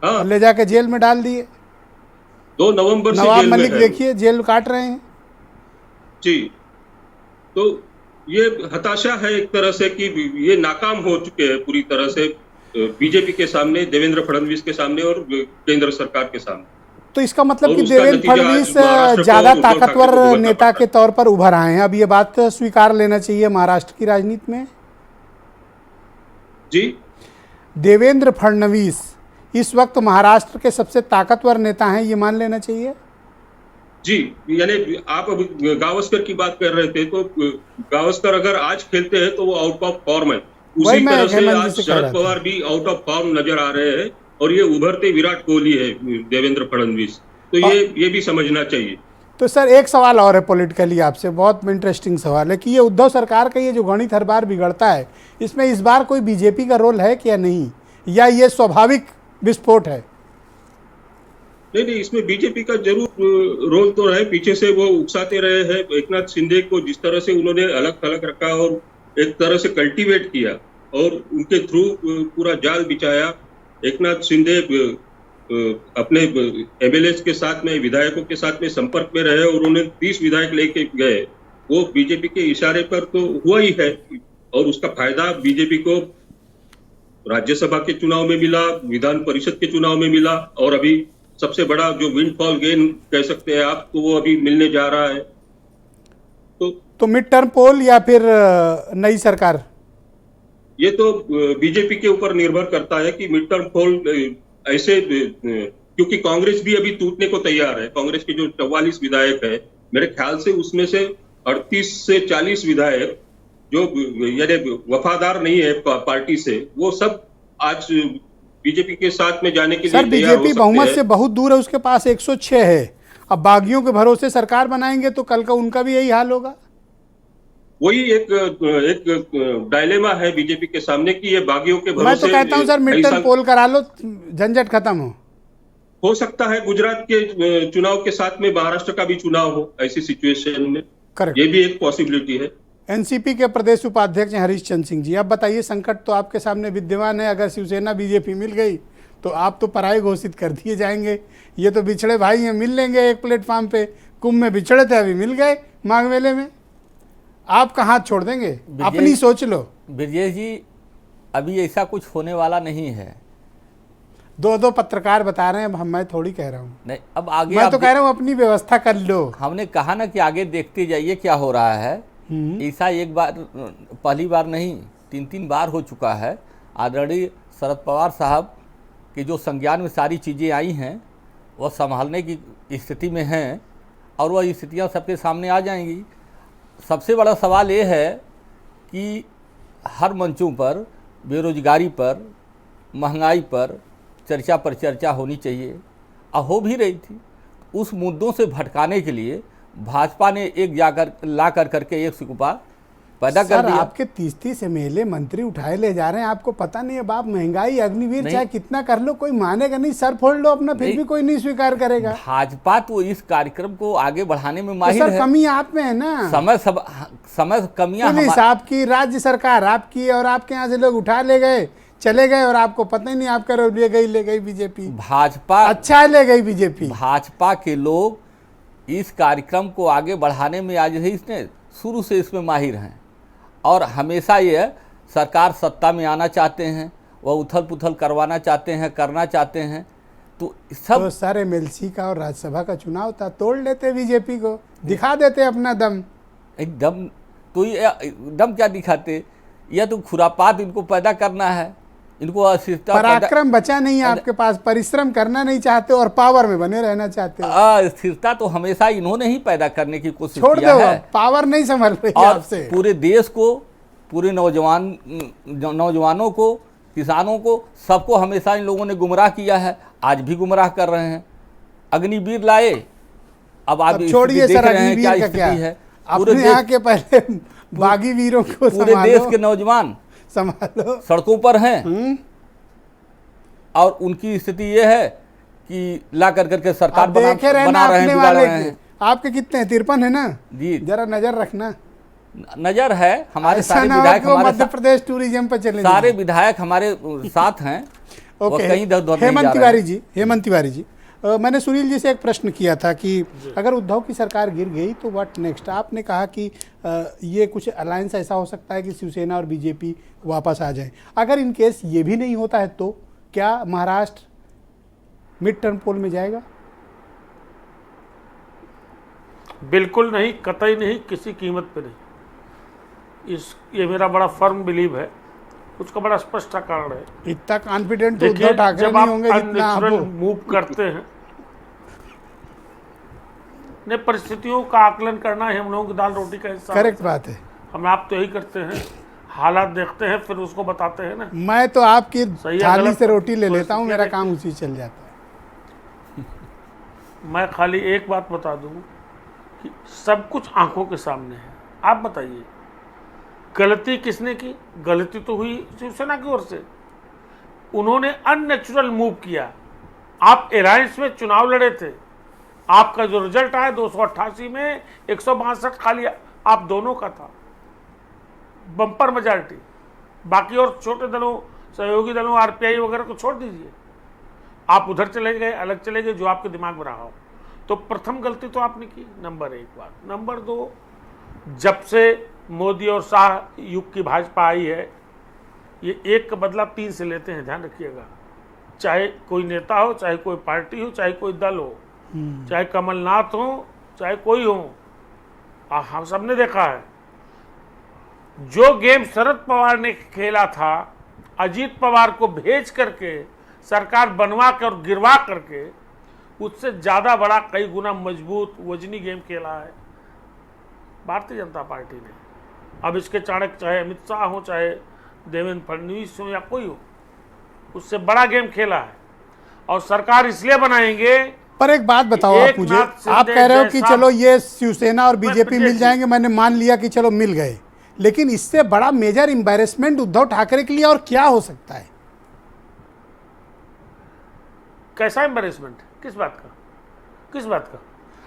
हाँ, ले जाके जेल में डाल दिए। 2 नवंबर से नवाब जेल में मलिक है। देखिए जेल काट रहे हैं जी, तो ये हताशा है एक तरह से कि ये नाकाम हो चुके हैं पूरी तरह से बीजेपी के सामने, देवेंद्र फडणवीस के सामने और केंद्र सरकार के सामने। तो इसका मतलब और कि उसका देवेंद्र नतीजा आज फडणवीस महाराष्ट्र को ज्यादा उद्धव ठाकरे ताकतवर को भुगतना नेता पड़ के रहा है। तौर पर उभर आए हैं। अब ये बात स्वीकार लेना चाहिए महाराष्ट्र की राजनीति में। जी, देवेंद्र फडणवीस इस वक्त महाराष्ट्र के सबसे ताकतवर नेता हैं, ये मान लेना चाहिए। जी, यानी आप अभी गावस्कर की बात कर रहे थे, तो गावस्कर अगर आज खेलते हैं तो वो आउट ऑफ फॉर्म है। उसी वही मैं तरह से हेमंत जी आज से कह रहा शरद था। पवार भी आउट ऑफ फॉर्म नजर आ रहे हैं, और ये उभरते विराट कोहली है देवेंद्र फडणवीस, तो ये भी समझना चाहिए। तो सर एक सवाल और है पॉलिटिकली आपसे, बहुत इंटरेस्टिंग सवाल है कि ये उद्धव सरकार का ये जो गणित हर बार बिगड़ता है, इसमें इस बार कोई बीजेपी का रोल है क्या नहीं, या ये स्वाभाविक विस्फोट है? नहीं, इसमें बीजेपी का जरूर रोल तो है। पीछे से वो उकसाते रहे हैं एकनाथ शिंदे को, जिस तरह से उन्होंने अलग थलग रखा और एक तरह से कल्टीवेट किया, और उनके थ्रू पूरा जाल बिछाया। एकनाथ शिंदे अपने एमएलए के साथ में, विधायकों के साथ में संपर्क में रहे, और उन्होंने 30 विधायक लेके गए। वो बीजेपी के इशारे पर तो हुआ ही है, और उसका फायदा बीजेपी को राज्यसभा के चुनाव में मिला, विधान परिषद के चुनाव में मिला, और अभी सबसे बड़ा जो विंडफॉल गेन कह सकते हैं आप, तो वो अभी मिलने जा रहा है। तो मिड टर्म पोल या फिर नई सरकार? ये तो बीजेपी के ऊपर निर्भर करता है कि मिड टर्म पोल ऐसे, क्योंकि कांग्रेस भी अभी टूटने को तैयार है। कांग्रेस के जो 44 विधायक है, मेरे ख्याल से उसमें से 38 से 40 विधायक जो यानी वफादार नहीं है पार्टी से, वो सब आज बीजेपी के साथ में जाने के सर लिए तैयार हो बीजेपी सकते बहुमत हैं? से बहुत दूर है, उसके पास 106 है। अब बागियों के भरोसे सरकार बनाएंगे तो कल का उनका भी यही हाल होगा। वही एक डायलेमा है बीजेपी के सामने कि ये बागियों के भरोसे। मैं तो कहता हूं सर मिड टर्म पोल करा लो, झंझट खत्म हो सकता है गुजरात के चुनाव के साथ में महाराष्ट्र का भी चुनाव हो ऐसी सिचुएशन में। करेक्ट, ये भी एक पॉसिबिलिटी है। एनसीपी के प्रदेश उपाध्यक्ष हैं हरीश चंद्र सिंह जी, अब बताइए संकट तो आपके सामने विद्यमान है। अगर शिवसेना बीजेपी मिल गई तो आप तो पराई घोषित कर दिए जाएंगे। ये तो बिछड़े भाई हैं, मिल लेंगे एक प्लेटफॉर्म पे। कुंभ में बिछड़े थे, अभी मिल गए माघ मेले में। आप कहाँ हाथ छोड़ देंगे? अपनी सोच लो। ब्रजेश जी, अभी ऐसा कुछ होने वाला नहीं है। दो पत्रकार बता रहे हैं, मैं थोड़ी कह रहा हूँ। नहीं, अब आगे मैं तो कह रहा हूँ अपनी व्यवस्था कर लो। हमने कहा ना कि आगे देखते जाइए क्या हो रहा है। ऐसा एक बार पहली बार नहीं, 3 बार हो चुका है। आदरणीय शरद पवार साहब की जो संज्ञान में सारी चीज़ें आई हैं वह संभालने की स्थिति में हैं और वह स्थितियाँ सबके सामने आ जाएंगी। सबसे बड़ा सवाल ये है कि हर मंचों पर बेरोजगारी पर, महंगाई पर चर्चा होनी चाहिए और हो भी रही थी। उस मुद्दों से भटकाने के लिए भाजपा ने एक ला करके एक सिकुपा पैदा कर दिया। आपके 30 एमएलए मंत्री उठाए ले जा रहे हैं, आपको पता नहीं है बाप महंगाई अग्निवीर चाहे कितना कर लो कोई मानेगा नहीं। सर फोड़ लो अपना, फिर भी कोई नहीं स्वीकार करेगा। भाजपा तो इस कार्यक्रम को आगे बढ़ाने में माहिर है। कमी आप में है ना, समय कमियां पुलिस आपकी, राज्य सरकार आपकी, और आपके यहाँ से लोग उठा ले गए, चले गए और आपको पता ही नहीं। आप करो ले गई बीजेपी। भाजपा अच्छा ले गई बीजेपी। भाजपा के लोग इस कार्यक्रम को आगे बढ़ाने में आज ही इसने शुरू से इसमें माहिर हैं और हमेशा ये सरकार सत्ता में आना चाहते हैं, वह उथल पुथल करवाना चाहते हैं, करना चाहते हैं। तो सब तो सर एमएलसी का और राज्यसभा का चुनाव था, तोड़ लेते बीजेपी को, दिखा देते अपना दम। एकदम तो ये दम क्या दिखाते? यह तो खुरापात इनको पैदा करना है, इनको अस्थिरता, पराक्रम बचा नहीं है आपके पास, परिश्रम करना नहीं चाहते और पावर में बने रहना चाहते हो। अस्थिरता तो हमेशा इन्होंने ही पैदा करने की कोशिश छोड़ किया है। पावर नहीं संभल रही और आपसे। पूरे देश को, पूरे नौजवानों को, किसानों को, सबको हमेशा इन लोगों ने गुमराह किया है, आज भी गुमराह कर रहे हैं। अग्निवीर लाए, अब आप छोड़िए देख सर रहे हैं क्या स्थिति है। पूरे यहाँ के पहले बागी वीरों को पूरे देश के नौजवान संभालो, सड़कों पर हैं और उनकी स्थिति ये है कि ला करके सरकार बना रहे हैं, बिगाड़ रहे हैं। आपके कितने हैं? 53 है ना जी, जरा नजर रखना। नजर है हमारे सारे विधायक, मध्य प्रदेश टूरिज्म पर चले, सारे विधायक हमारे साथ हैं। ओके, कहीं हेमंत तिवारी जी, मैंने सुनील जी से एक प्रश्न किया था कि अगर उद्धव की सरकार गिर गई तो व्हाट नेक्स्ट। आपने कहा कि ये कुछ अलायंस ऐसा हो सकता है कि शिवसेना और बीजेपी वापस आ जाए। अगर इन केस ये भी नहीं होता है तो क्या महाराष्ट्र मिड टर्म पोल में जाएगा? बिल्कुल नहीं, कतई नहीं, किसी कीमत पे नहीं। ये मेरा बड़ा फर्म बिलीव है, उसका बड़ा स्पष्ट कारण है। इतना कॉन्फिडेंट तो उद्धव ठाकरे नहीं होंगे जितना आप मूव करते हैं। ने परिस्थितियों का आकलन करना है हम लोगों की दाल रोटी का हिस्सा। करेक्ट बात है। हम आप तो यही करते हैं, हालात देखते हैं फिर उसको बताते हैं ना। मैं तो आपकी थाली से रोटी ले लेता हूँ, मेरा काम उसी चल जाता है। मैं खाली एक बात बता दूं कि सब कुछ आंखों के सामने है। आप बताइए गलती किसने की? गलती तो हुई शिवसेना की ओर से। उन्होंने अननेचुरल मूव किया। आप अलायंस में चुनाव लड़े थे, आपका जो रिजल्ट आया 288 में 162 खाली आप दोनों का था, बम्पर मेजॉरिटी। बाकी और छोटे दलों, सहयोगी दलों, आरपीआई वगैरह को छोड़ दीजिए, आप उधर चले गए, अलग चले गए, जो आपके दिमाग में रहा हो। तो प्रथम गलती तो आपने की, नंबर 1 बात। नंबर 2, जब से मोदी और शाह युग की भाजपा आई है, ये 1 का बदला 3 से लेते हैं, ध्यान रखिएगा। चाहे कोई नेता हो, चाहे कोई पार्टी हो, चाहे कोई दल हो, चाहे कमलनाथ हो, चाहे कोई हो, हम सबने देखा है। जो गेम शरद पवार ने खेला था, अजीत पवार को भेज करके सरकार बनवा कर और गिरवा करके, उससे ज़्यादा बड़ा, कई गुना मजबूत, वजनी गेम खेला है भारतीय जनता पार्टी ने। अब इसके चाणक्य चाहे अमित शाह हो, चाहे देवेंद्र फडणवीस हो या कोई हो, उससे बड़ा गेम खेला है। और सरकार इसलिए बनाएंगे। पर एक बात बताओ आप मुझे, आप कह रहे हो कि चलो ये शिवसेना और बीजेपी मिल जाएंगे, मैंने मान लिया कि चलो मिल गए, लेकिन इससे बड़ा मेजर एम्बैरेसमेंट उद्धव ठाकरे के लिए और क्या हो सकता है? कैसा एम्बैरेसमेंट? किस बात का? किस बात का?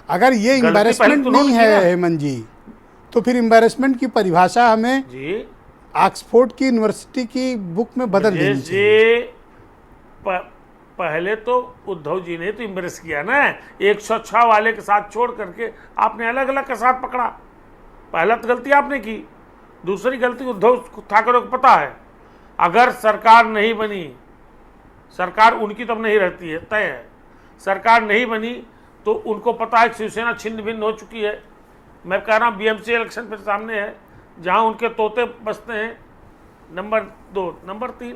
अगर ये एम्बैरेसमेंट नहीं है हेमंत जी, तो फिर एम्बैरेसमेंट की परिभाषा हमें जी ऑक्सफोर्ड की यूनिवर्सिटी की बुक में बदल देनी चाहिए। पहले तो उद्धव जी ने तो एम्बैरेस किया ना, 106 वाले के साथ छोड़ करके आपने अलग अलग के साथ पकड़ा। पहला तो गलती आपने की। दूसरी गलती उद्धव ठाकरे को पता है, अगर सरकार नहीं बनी, सरकार उनकी तब नहीं रहती है, तय है, सरकार नहीं बनी तो उनको पता है कि शिवसेना छिन्न भिन्न हो चुकी है। मैं कह रहा हूँ बीएमसी इलेक्शन फिर सामने है, जहाँ उनके तोते बसते हैं। नंबर 2, नंबर 3,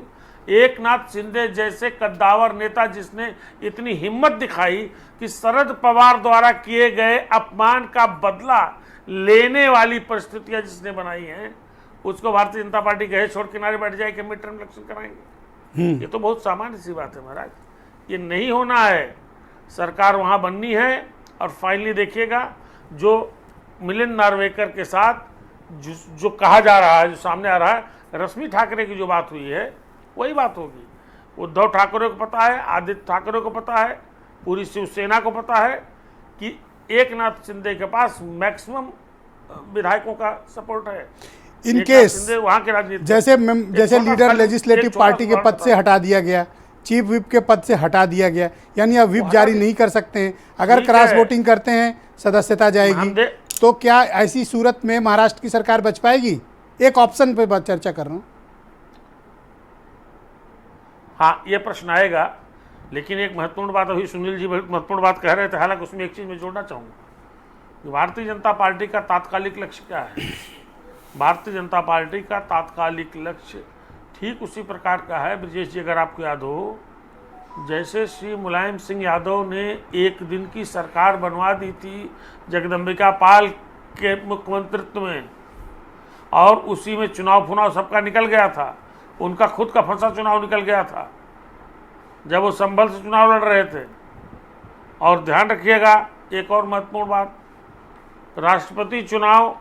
एकनाथ शिंदे जैसे कद्दावर नेता जिसने इतनी हिम्मत दिखाई कि शरद पवार द्वारा किए गए अपमान का बदला लेने वाली परिस्थितियां जिसने बनाई हैं, उसको भारतीय जनता पार्टी कहे छोड़ किनारे बैठ जाए कि मिड टर्म इलेक्शन कराएंगे। ये तो बहुत सामान्य सी बात है महाराज, ये नहीं होना है। सरकार वहां बननी है। और फाइनली देखिएगा जो मिलिंद नार्वेकर के साथ जो कहा जा रहा है, जो सामने आ रहा है, रश्मि ठाकरे की जो बात हुई है वही बात होगी। उद्धव ठाकरे को पता है, आदित्य ठाकरे को पता है, पूरी शिवसेना को पता है कि एकनाथ शिंदे के पास मैक्सिमम विधायकों का सपोर्ट है। इन केस वहां के राजनीति जैसे लीडर लेजिस्लेटिव पार्टी के पद से हटा दिया गया, चीफ विप के पद से हटा दिया गया, यानी अब विप जारी नहीं कर सकते हैं। अगर क्रॉस वोटिंग करते हैं सदस्यता जाएगी, तो क्या ऐसी सूरत में महाराष्ट्र की सरकार बच पाएगी? एक ऑप्शन पे बात चर्चा कर रहा हूँ। हाँ, ये प्रश्न आएगा, लेकिन एक महत्वपूर्ण बात अभी सुनील जी बहुत महत्वपूर्ण बात कह रहे थे, हालांकि उसमें एक चीज़ मैं जोड़ना चाहूँगा। भारतीय जनता पार्टी का तात्कालिक लक्ष्य क्या है? भारतीय जनता पार्टी का तात्कालिक लक्ष्य ठीक उसी प्रकार का है, ब्रजेश जी, अगर आपको याद हो, जैसे श्री मुलायम सिंह यादव ने एक दिन की सरकार बनवा दी थी जगदम्बिका पाल के मुख्यमंत्रित्व में, और उसी में चुनाव सबका निकल गया था। उनका खुद का फंसा चुनाव निकल गया था जब वो संभल से चुनाव लड़ रहे थे। और ध्यान रखिएगा एक और महत्वपूर्ण बात, राष्ट्रपति चुनाव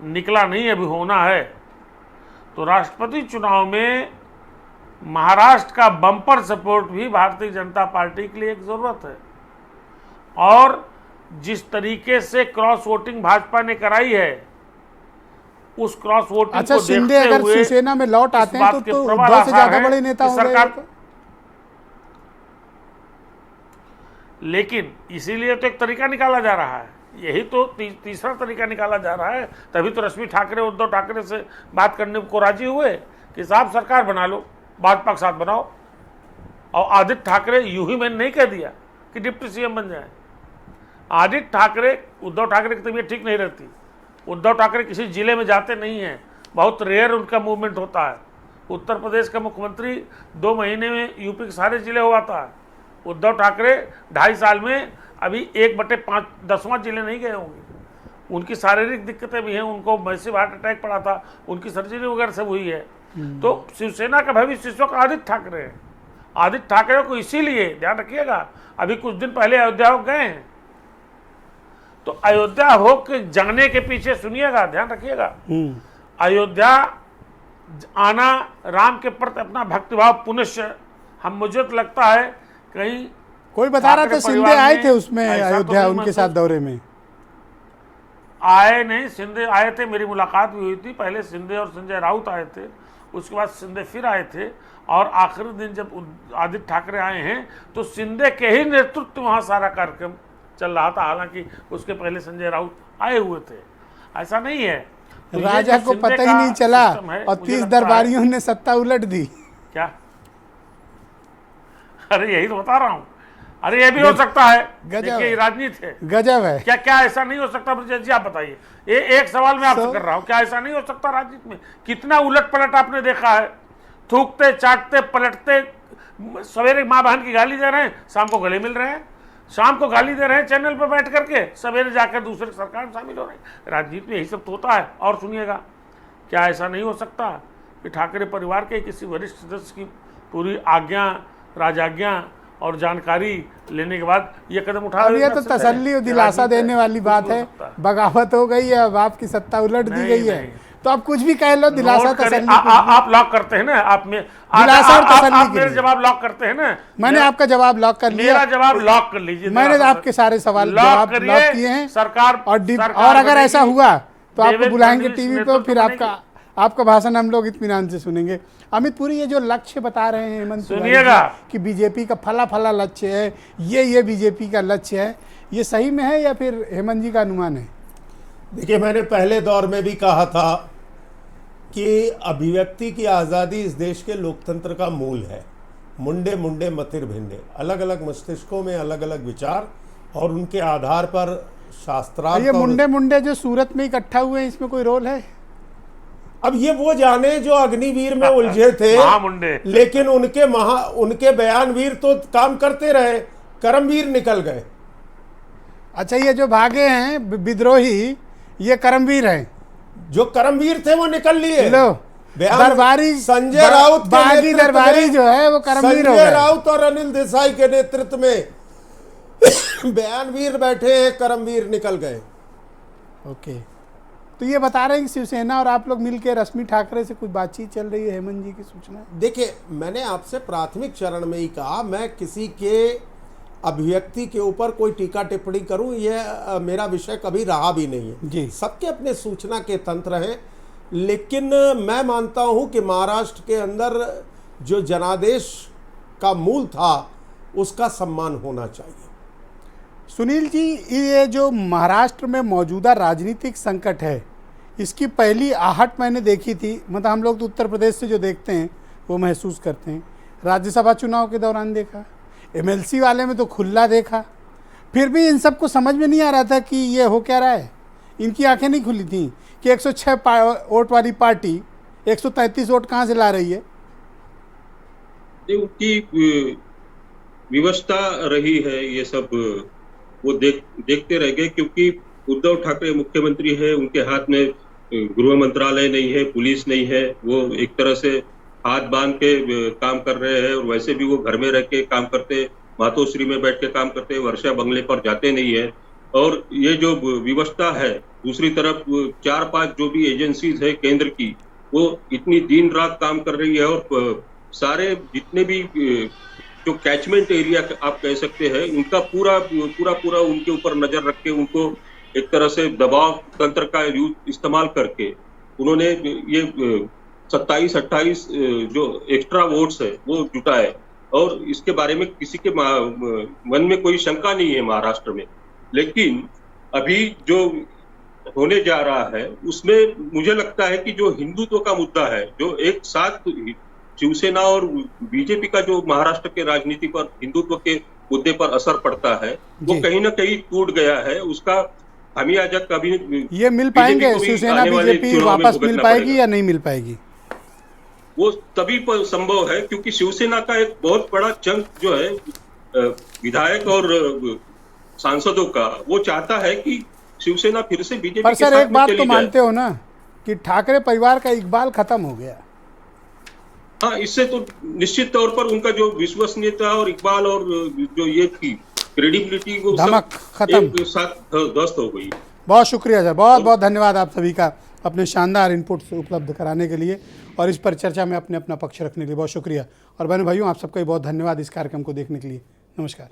निकला नहीं, अभी होना है। तो राष्ट्रपति चुनाव में महाराष्ट्र का बम्पर सपोर्ट भी भारतीय जनता पार्टी के लिए एक जरूरत है। और जिस तरीके से क्रॉस वोटिंग भाजपा ने कराई है, उस क्रॉस वोटिंग को शिंदे देखते अगर हुए शिवसेना में लौट आते हैं तो उद्धव से ज्यादा बड़े नेता होंगे सरकार। लेकिन इसीलिए तो एक तरीका निकाला जा रहा है, यही तो तीसरा तरीका निकाला जा रहा है। तभी तो रश्मि ठाकरे उद्धव ठाकरे से बात करने को राजी हुए कि साहब सरकार बना लो, भाजपा के साथ बनाओ। और आदित्य ठाकरे यूं ही मैंने नहीं कह दिया कि डिप्टी सीएम बन जाए। आदित्य ठाकरे, उद्धव ठाकरे की तबीयत ठीक नहीं रहती, उद्धव ठाकरे किसी जिले में जाते नहीं हैं, बहुत रेयर उनका मूवमेंट होता है। उत्तर प्रदेश का मुख्यमंत्री 2 महीने में यूपी के सारे जिले हो आता है। उद्धव ठाकरे 2.5 साल में अभी 1/5 10वां जिले नहीं गए होंगे। उनकी शारीरिक दिक्कतें भी हैं, उनको मैसिव हार्ट अटैक पड़ा था, उनकी सर्जरी वगैरह सब हुई है। तो शिवसेना का भविष्य इस वक्त आदित्य ठाकरे है। आदित्य ठाकरे को इसीलिए ध्यान रखिएगा, अभी कुछ दिन पहले अयोध्या हो गए हैं, तो अयोध्या हो के जाने के पीछे सुनिएगा, ध्यान रखिएगा, अयोध्या आना राम के प्रति अपना भक्तिभाव पुनश्च, मुझे तो लगता है कहीं कोई बता रहा था शिंदे आए थे उसमें अयोध्या उनके साथ दौरे में। आए नहीं, शिंदे आए थे, मेरी मुलाकात भी हुई थी। पहले शिंदे और संजय राउत आए थे, उसके बाद शिंदे फिर आए थे, और आखिरी दिन जब आदित्य ठाकरे आए हैं तो शिंदे के ही नेतृत्व वहाँ सारा कार्यक्रम चल रहा था। हालांकि उसके पहले संजय राउत आए हुए थे, ऐसा नहीं है। तो राजा को पता ही नहीं चला और 30 दरबारियों ने सत्ता उलट दी। क्या? अरे यही तो बता रहा हूँ। अरे ये भी हो सकता है, देखिए राजनीति है, गजब है। क्या क्या ऐसा नहीं हो सकता ब्रजेश जी, आप बताइए। ये एक सवाल मैं आपसे कर रहा हूँ, क्या ऐसा नहीं हो सकता राजनीति में? कितना उलट पलट आपने देखा है, थूकते चाटते पलटते, सवेरे माँ बहन की गाली दे रहे हैं, शाम को गले मिल रहे हैं, शाम को गाली दे रहे हैं चैनल पर बैठ करके, सवेरे जाकर दूसरे सरकार में शामिल हो रहे हैं। राजनीति में यही सब तो होता है। और सुनिएगा, क्या ऐसा नहीं हो सकता कि ठाकरे परिवार के किसी वरिष्ठ सदस्य की पूरी आज्ञा राजाज्ञा और जानकारी लेने के बाद ये कदम उठा अब ये तो तसल्ली और दिलासा देने वाली बात है, बगावत हो गई है, अब आपकी सत्ता उलट दी गई है, तो आप कुछ भी कह लो, दिलासा तसल्ली। आप लॉक करते हैं ना, आप में दिलासा और तसल्ली आप मेरे जवाब लॉक करते हैं ना। मैंने आपका जवाब लॉक कर लिया, मेरा जवाब लॉक कर लीजिए। मैंने आपके सारे सवाल जवाब लॉक किए हैं सरकार। और अगर ऐसा हुआ तो आपको बुलाएंगे टीवी पे, फिर आपका भाषण हम लोग इत्मीनान से सुनेंगे। अमित पुरी, ये जो लक्ष्य बता रहे हैं हेमंत सुनिएगा कि बीजेपी का फला लक्ष्य है, ये बीजेपी का लक्ष्य है, ये सही में है या फिर हेमंत जी का अनुमान है? देखिए, मैंने पहले दौर में भी कहा था कि अभिव्यक्ति की आज़ादी इस देश के लोकतंत्र का मूल है। मुंडे मुंडे मतिर भिंडे, अलग अलग मस्तिष्कों में अलग अलग विचार और उनके आधार पर शास्त्रार्थ। ये मुंडे जो सूरत में इकट्ठा हुए हैं, इसमें कोई रोल है? अब ये वो जाने जो अग्निवीर में उलझे थे, लेकिन उनके बयानवीर तो काम करते रहे, कर्मवीर निकल गए। अच्छा, ये जो भागे हैं विद्रोही, ये कर्मवीर हैं? जो कर्मवीर थे वो निकल लिए। दरबारी संजय राउत बागी दरबारी जो है वो कर्मवीर हो गए। संजय राउत और अनिल देसाई के नेतृत्व में बयानवीर बैठे हैं, कर्मवीर निकल गए। ओके, तो ये बता रहे हैं कि शिवसेना और आप लोग मिलकर रश्मि ठाकरे से कुछ बातचीत चल रही है, हेमंत जी की सूचना? देखिए, मैंने आपसे प्राथमिक चरण में ही कहा, मैं किसी के अभिव्यक्ति के ऊपर कोई टीका टिप्पणी करूं, यह मेरा विषय कभी रहा भी नहीं है जी। सबके अपने सूचना के तंत्र हैं, लेकिन मैं मानता हूं कि महाराष्ट्र के अंदर जो जनादेश का मूल था उसका सम्मान होना चाहिए। सुनील जी, ये जो महाराष्ट्र में मौजूदा राजनीतिक संकट है, इसकी पहली आहट मैंने देखी थी, मतलब हम लोग तो उत्तर प्रदेश से जो देखते हैं वो महसूस करते हैं, राज्यसभा चुनाव के दौरान देखा, एमएलसी वाले में तो खुला देखा, फिर भी इन सबको समझ में नहीं आ रहा था कि ये हो क्या रहा है। इनकी आंखें नहीं खुली थी कि 106 वोट वाली पार्टी 133 वोट कहाँ से ला रही है। उनकी व्यवस्था रही है, ये सब वो देखते रह गए, क्योंकि उद्धव ठाकरे मुख्यमंत्री है, उनके हाथ में गृह मंत्रालय नहीं है, पुलिस नहीं है, वो एक तरह से हाथ बांध के काम कर रहे हैं, और वैसे भी वो घर में रह के काम करते, मातोश्री में बैठ के काम करते, वर्षा बंगले पर जाते नहीं है। और ये जो व्यवस्था है, दूसरी तरफ 4-5 जो भी एजेंसीज है केंद्र की, वो इतनी दिन रात काम कर रही है, और सारे जितने भी जो कैचमेंट एरिया आप कह सकते हैं, उनका पूरा उनके ऊपर नजर रख के, उनको एक तरह से दबाव तंत्र का इस्तेमाल करके उन्होंने ये 27-28 जो एक्स्ट्रा वोट्स है वो जुटाए, और इसके बारे में किसी के मन में कोई शंका नहीं है महाराष्ट्र में। लेकिन अभी जो होने जा रहा है उसमें मुझे लगता है कि जो हिंदुत्व का मुद्दा है, जो एक साथ शिवसेना और बीजेपी का जो महाराष्ट्र के राजनीति पर हिंदुत्व के मुद्दे पर असर पड़ता है, वो कहीं ना कहीं टूट गया है। उसका खामियाजा कभी ये मिल पाएंगे, शिवसेना बीजेपी वापस मिल पाएगी या नहीं मिल पाएगी, वो तभी संभव है, क्योंकि शिवसेना का एक बहुत बड़ा चंक जो है विधायक और सांसदों का, वो चाहता है कि शिवसेना फिर से बीजेपी पर के सर साथ एक बात में तो चली मानते हो ना कि ठाकरे परिवार का इकबाल खत्म हो गया। हाँ, इससे तो निश्चित तौर पर उनका जो विश्वसनीयता और इकबाल और जो ये थी क्रेडिबिलिटी, वो धमक खत्म, एक साथ ध्वस्त हो गई। बहुत शुक्रिया सर, बहुत बहुत धन्यवाद आप सभी का अपने शानदार इनपुट उपलब्ध कराने के लिए और इस पर चर्चा में अपना पक्ष रखने के लिए बहुत शुक्रिया। और बहनों भाइयों, आप सबका बहुत धन्यवाद इस कार्यक्रम को देखने के लिए। नमस्कार।